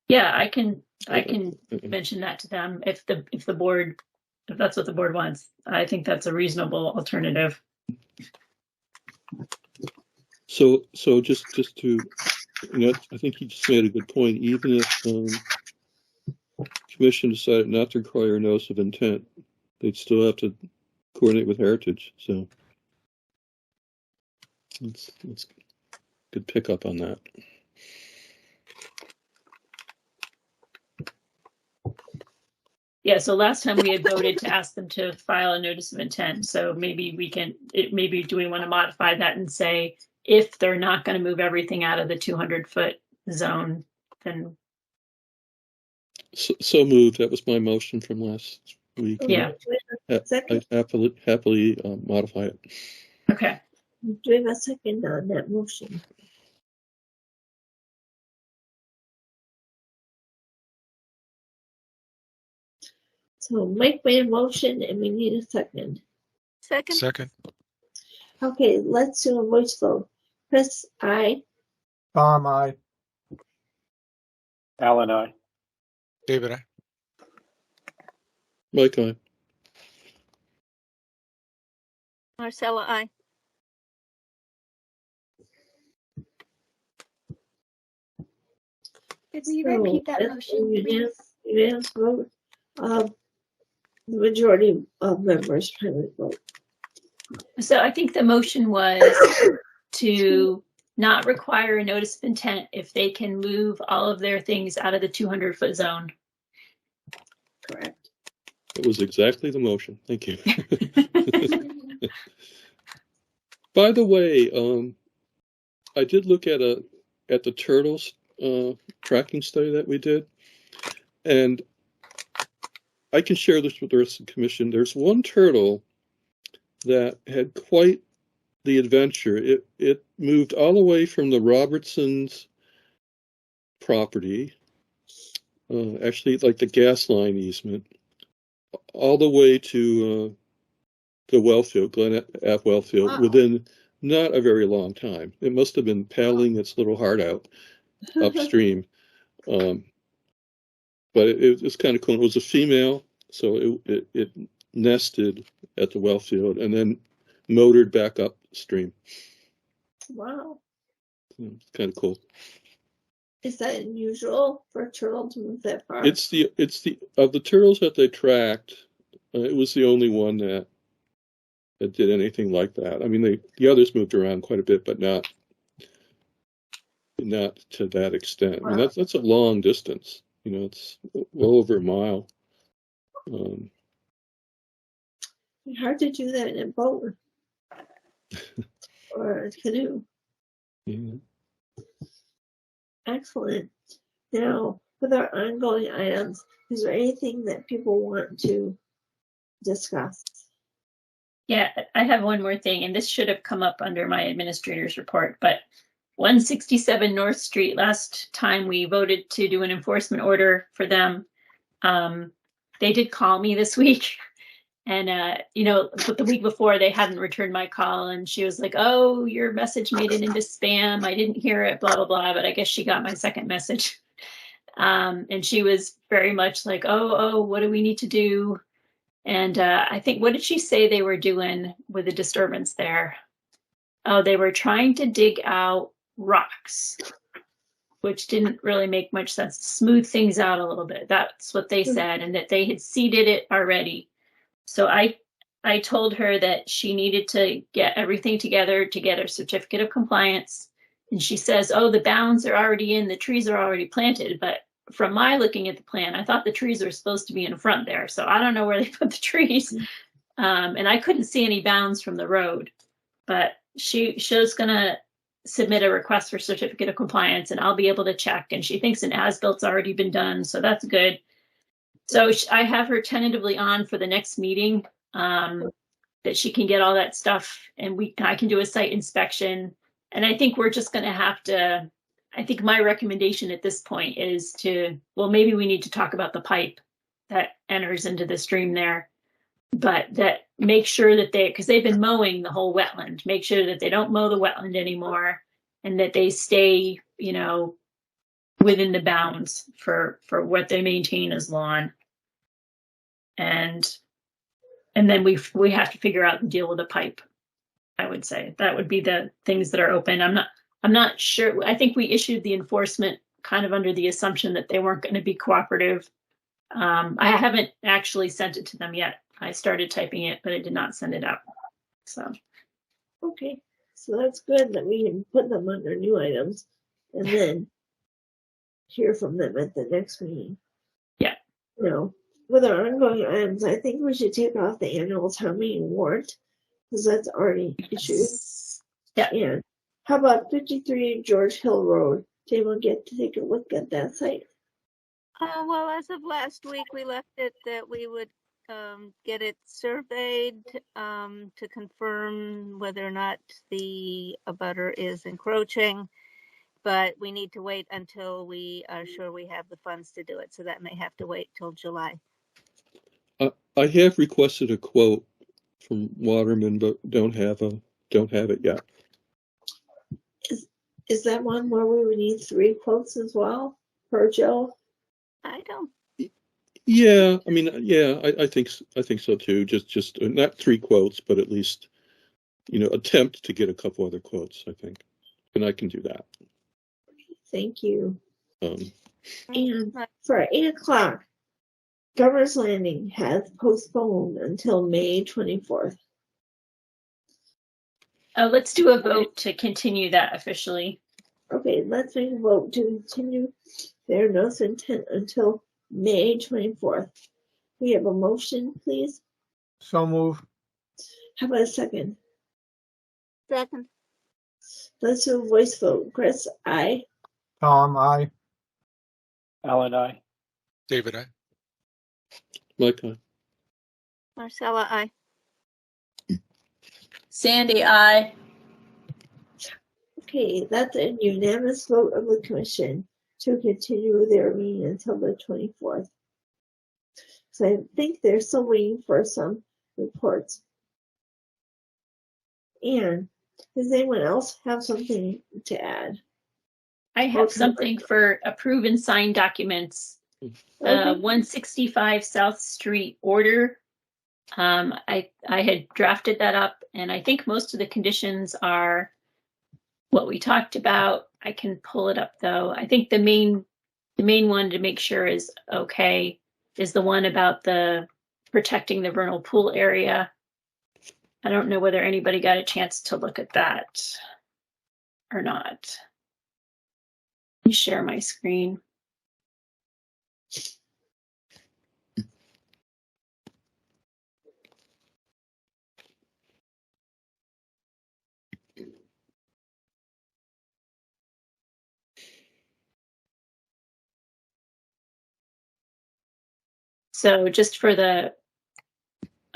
Yeah, I can mention that to them if the board, if that's what the board wants. I think that's a reasonable alternative. So just to, I think he just made a good point. Even if commission decided not to require a notice of intent, they'd still have to coordinate with Heritage. So it's good pickup on that. Yeah, so last time we had voted to ask them to file a notice of intent. So maybe do we want to modify that and say, if they're not going to move everything out of the 200-foot zone, then. So moved. That was my motion from last week. Yeah. I happily modify it. Okay. Do we have a second on that motion? So Mike made a motion and we need a second. Second. Okay, let's do a voice vote. Chris, aye. Tom, aye. Alan, aye. David, aye. Mike, aye. Marcella, aye. Could you repeat that motion, please? Unanimous vote of the majority of members present vote. So I think the motion was to not require a notice of intent if they can move all of their things out of the 200-foot zone. Correct. It was exactly the motion. Thank you. By the way, I did look at the turtles tracking study that we did, and I can share this with the rest of the commission. There's one turtle that had quite the adventure. It moved all the way from the Robertsons' property, actually like the gas line easement, all the way to the wellfield, Glen Ave wellfield, wow, within not a very long time. It must have been paddling its little heart out upstream. But it was kind of cool. It was a female, so it nested at the wellfield and then motored back upstream. Wow. It's kind of cool. Is that unusual for a turtle to move that far? It's the of the turtles that they tracked, it was the only one that did anything like that. I mean, the others moved around quite a bit, but not to that extent. Wow. I mean, that's a long distance. It's well over a mile. Hard to do that in a boat or a canoe. Yeah. Excellent. Now, with our ongoing items, is there anything that people want to discuss? Yeah, I have one more thing, and this should have come up under my administrator's report, but 167 North Street, last time we voted to do an enforcement order for them. They did call me this week, and the week before they hadn't returned my call, and she was like, "Oh, your message made it into spam. I didn't hear it, blah, blah, blah," but I guess she got my second message. And she was very much like, oh, what do we need to do? And I think, what did she say they were doing with the disturbance there? Oh, they were trying to dig out rocks, which didn't really make much sense. Smooth things out a little bit. That's what they said, and that they had seeded it already. So I told her that she needed to get everything together to get a certificate of compliance. And she says, oh, the bounds are already in, the trees are already planted. But from my looking at the plan, I thought the trees were supposed to be in front there. So I don't know where they put the trees. And I couldn't see any bounds from the road. But she was going to submit a request for certificate of compliance, and I'll be able to check. And she thinks an as-bilt's already been done, so that's good. So I have her tentatively on for the next meeting, that she can get all that stuff, and I can do a site inspection. And I think we're just going to have to, I think my recommendation at this point is maybe we need to talk about the pipe that enters into the stream there. But that make sure that because they've been mowing the whole wetland, make sure that they don't mow the wetland anymore, and that they stay, within the bounds for what they maintain as lawn. And then we have to figure out and deal with the pipe. I would say that would be the things that are open. I'm not sure. I think we issued the enforcement kind of under the assumption that they weren't going to be cooperative. I haven't actually sent it to them yet. I started typing it, but I did not send it out. So, okay. So that's good that we can put them under new items and then hear from them at the next meeting. Yeah. You know, with our ongoing items, I think we should take off the annual town meeting warrant because that's already issued. Yeah. And how about 53 George Hill Road? Did anyone get to take a look at that site? Well, as of last week, we left it that we would get it surveyed to confirm whether or not the abutter is encroaching, but we need to wait until we are sure we have the funds to do it. So that may have to wait till July. I have requested a quote from Waterman, but don't have it yet. Is that one where we would need 3 quotes as well per Joe? I don't. Yeah, I mean, yeah, I think so too. Just not 3 quotes, but at least, attempt to get a couple other quotes, I think, and I can do that. Thank you. Um, And for 8 o'clock, Governor's Landing has postponed until May 24th. Let's do a vote to continue that officially. Okay, let's make a vote to continue their notice of intent until May 24th. We have a motion, please. So move. How about a second? Second. Let's do a voice vote. Chris, aye. Tom, aye. Alan, I. David, I. Mike, Marcella, aye. Sandy, I. Okay, that's a unanimous vote of the commission to continue their meeting until the 24th. So I think they're still waiting for some reports. And does anyone else have something to add? I have something for approve and sign documents. Okay. 165 South Street order. I had drafted that up, and I think most of the conditions are what we talked about. I can pull it up though. I think the main one to make sure is okay is the one about the protecting the vernal pool area. I don't know whether anybody got a chance to look at that or not. Let me share my screen. So just for the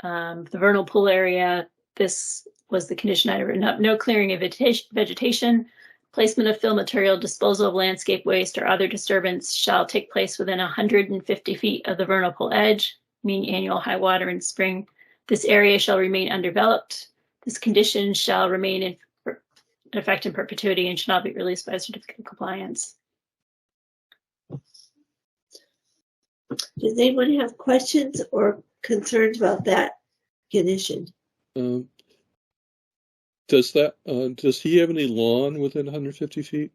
vernal pool area, this was the condition I had written up. No clearing of vegetation, placement of fill material, disposal of landscape waste, or other disturbance shall take place within 150 feet of the vernal pool edge, mean annual high water in spring. This area shall remain undeveloped. This condition shall remain in effect in perpetuity and shall not be released by a certificate of compliance. Does anyone have questions or concerns about that condition? does he have any lawn within 150 feet?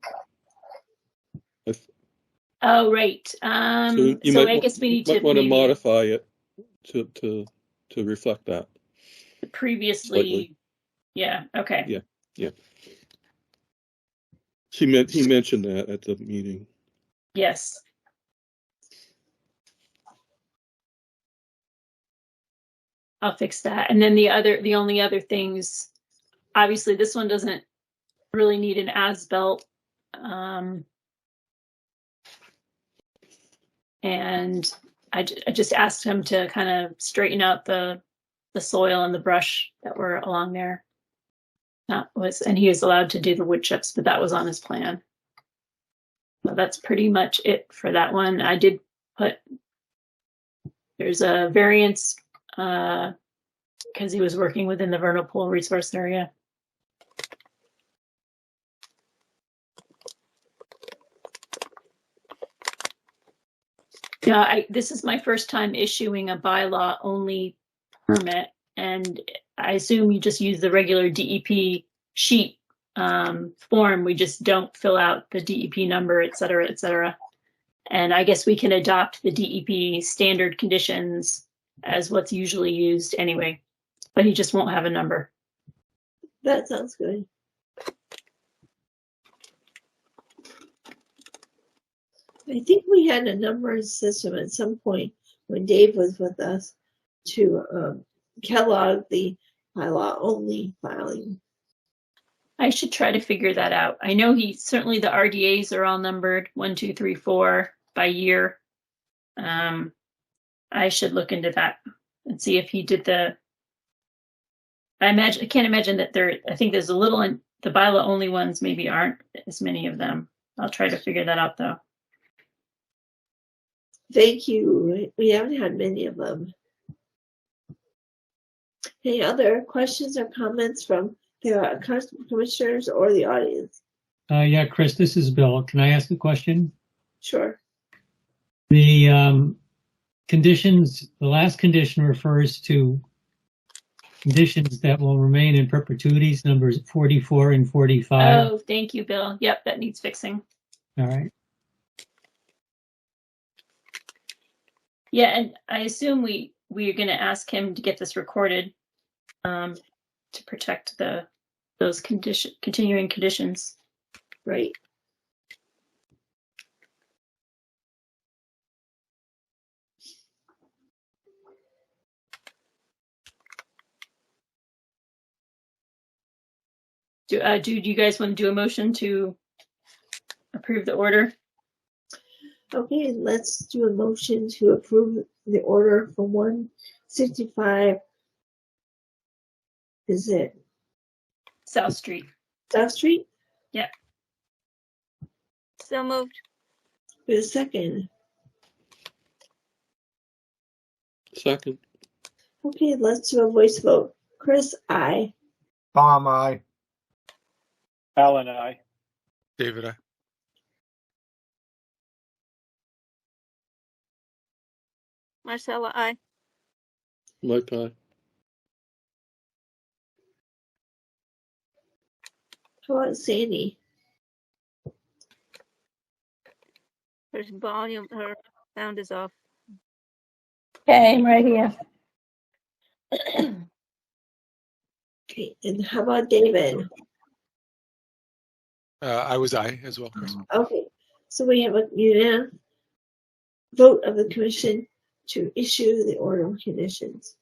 Oh, right. So I guess we need to want to maybe modify it to reflect that. previously. Slightly. Yeah. Okay. Yeah. He mentioned that at the meeting. Yes. I'll fix that. And then the only other things, obviously this one doesn't really need an as-built. And I just asked him to kind of straighten out the soil and the brush that were along there. And he was allowed to do the wood chips, but that was on his plan. So that's pretty much it for that one. I did put, there's a variance because he was working within the vernal pool resource area. Yeah, this is my first time issuing a bylaw only permit, and I assume you just use the regular DEP sheet form. We just don't fill out the DEP number, et cetera, et cetera. And I guess we can adopt the DEP standard conditions as what's usually used anyway, but he just won't have a number. That sounds good. I think we had a numbering system at some point when Dave was with us to catalog the bylaw only filing. I should try to figure that out. I know certainly the RDAs are all numbered 1, 2, 3, 4 by year. I should look into that and see if he did I can't imagine that I think there's a little in the bylaw only ones maybe aren't as many of them. I'll try to figure that out though. Thank you. We haven't had many of them. Any other questions or comments from the commissioners or the audience? Yeah, Chris, this is Bill. Can I ask a question? Sure. The conditions, the last condition refers to conditions that will remain in perpetuities, numbers 44 and 45. Oh, thank you, Bill. Yep, that needs fixing. All right. Yeah, and I assume we're going to ask him to get this recorded to protect those continuing conditions. Right. Do you guys want to do a motion to approve the order? Okay, let's do a motion to approve the order for 165. Is it South Street? South Street? Yeah. So moved. Wait a second. Second. Okay, let's do a voice vote. Chris, aye. Bomb, aye. Alan, I. David, I. Marcella, I. Mike, aye. How about Sandy? Her volume, her sound is off. Okay, I'm right here. Okay, and how about David? I was I as well, Chris. Okay, so we have a unanimous vote of the commission to issue the order of conditions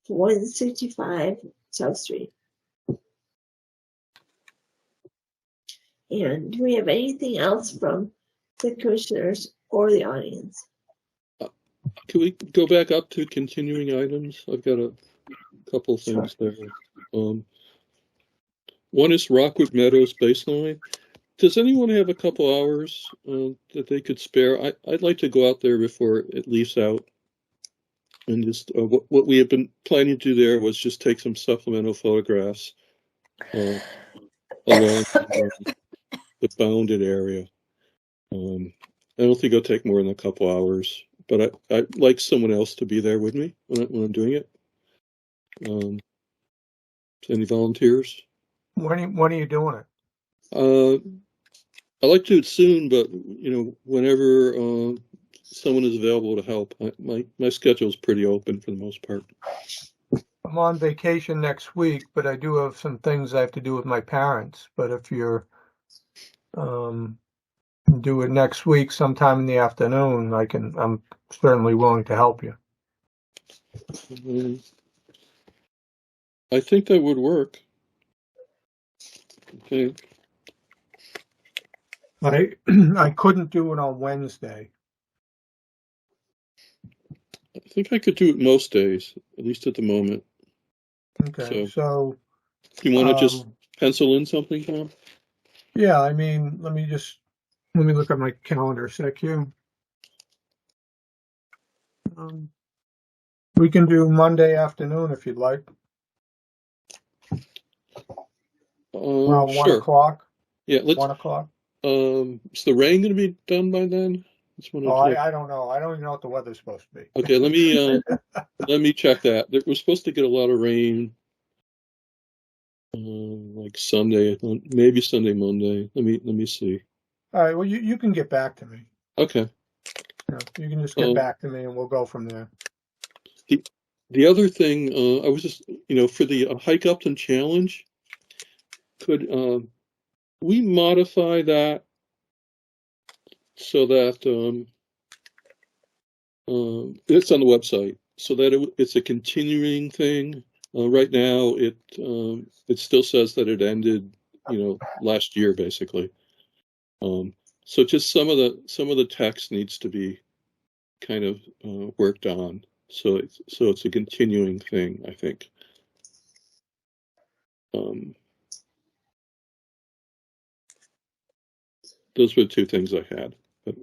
for 165 South Street. And do we have anything else from the commissioners or the audience? Can we go back up to continuing items? I've got a couple things there. One is Rockwood Meadows baseline. Does anyone have a couple hours that they could spare? I'd like to go out there before it leaves out. And just what we have been planning to do there was just take some supplemental photographs along the bounded area. I don't think it'll take more than a couple hours, but I'd like someone else to be there with me when I'm doing it. Any volunteers? When are you doing it? I'd like to do it soon, but whenever someone is available to help. My schedule is pretty open for the most part. I'm on vacation next week, but I do have some things I have to do with my parents. But if you're do it next week sometime in the afternoon, I'm certainly willing to help you. I think that would work. Okay. But I couldn't do it on Wednesday. I think I could do it most days, at least at the moment. Okay, so you want to just pencil in something, Tom? Yeah, let me look at my calendar a sec here. We can do Monday afternoon if you'd like. Around 1 sure. o'clock. Yeah, let's. 1 o'clock. Is the rain going to be done by then? Just want Oh, to check. I don't know. I don't even know what the weather's supposed to be. Okay, let me check that. We're supposed to get a lot of rain, like Sunday, maybe Sunday, Monday. Let me see. All right. Well, you can get back to me. Okay. You can just get back to me, and we'll go from there. The other thing, I was just, for the Hike Upton Challenge, could we modify that so that it's on the website, so that it's a continuing thing? Right now, it still says that it ended, last year, basically. So just some of the text needs to be kind of worked on. So it's a continuing thing, I think. Those were the two things I had. But,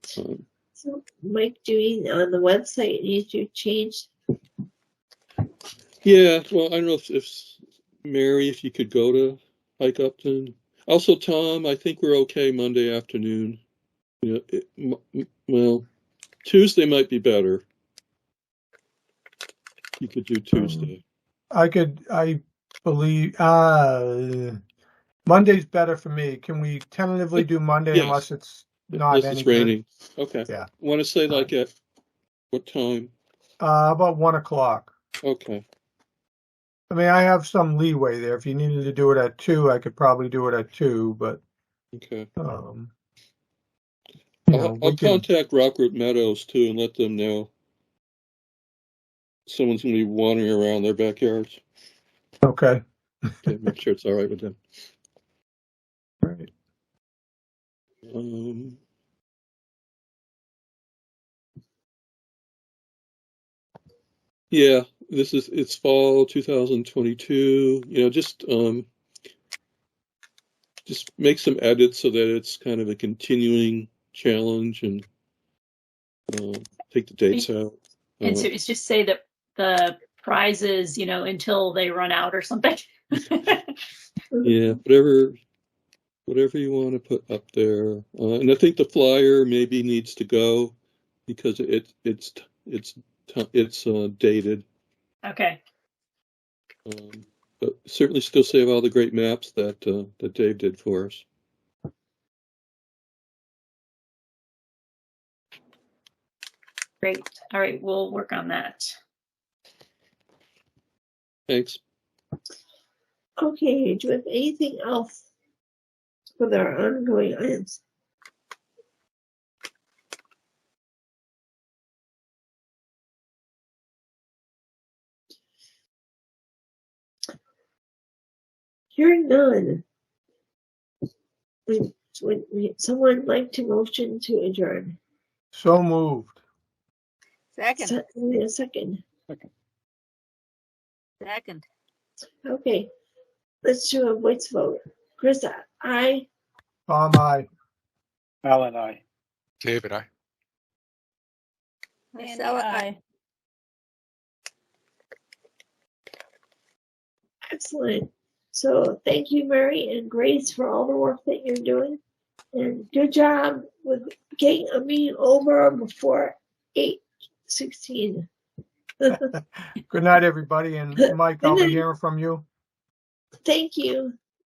so, Mike, doing on the website needs to change. Yeah, well, I don't know if Mary, if you could go to Hike Upton. Also, Tom, I think we're okay Monday afternoon. Well, Tuesday might be better. You could do Tuesday. I believe Monday's better for me. Can we tentatively do Monday unless it's not unless it's raining? Okay. Yeah. Want to say like at what time? About 1 o'clock. Okay. I mean, I have some leeway there. If you needed to do it at 2, I could probably do it at 2, but okay. I'll contact Rockwood Meadows too and let them know someone's going to be wandering around their backyards. Okay. Okay, make sure it's all right with them. Right. Yeah, it's fall 2022. Just make some edits so that it's kind of a continuing challenge and take the dates out. And so it's just say that the prizes, until they run out or something. Yeah, whatever you want to put up there. And I think the flyer maybe needs to go because it's dated. Okay. But certainly still save all the great maps that Dave did for us. Great. All right, we'll work on that. Thanks. Okay, do we have anything else for our ongoing items? Hearing none. Would someone like to motion to adjourn? So moved. Second. A second. Second. Okay, let's do a voice vote. Chris, aye. Tom, aye. Alan, aye. David, aye. Marcella, aye. Excellent. So thank you, Mary and Grace, for all the work that you're doing. And good job with getting a meeting over before 8:16. Good night, everybody. And Mike, I'll be hearing from you. Thank you.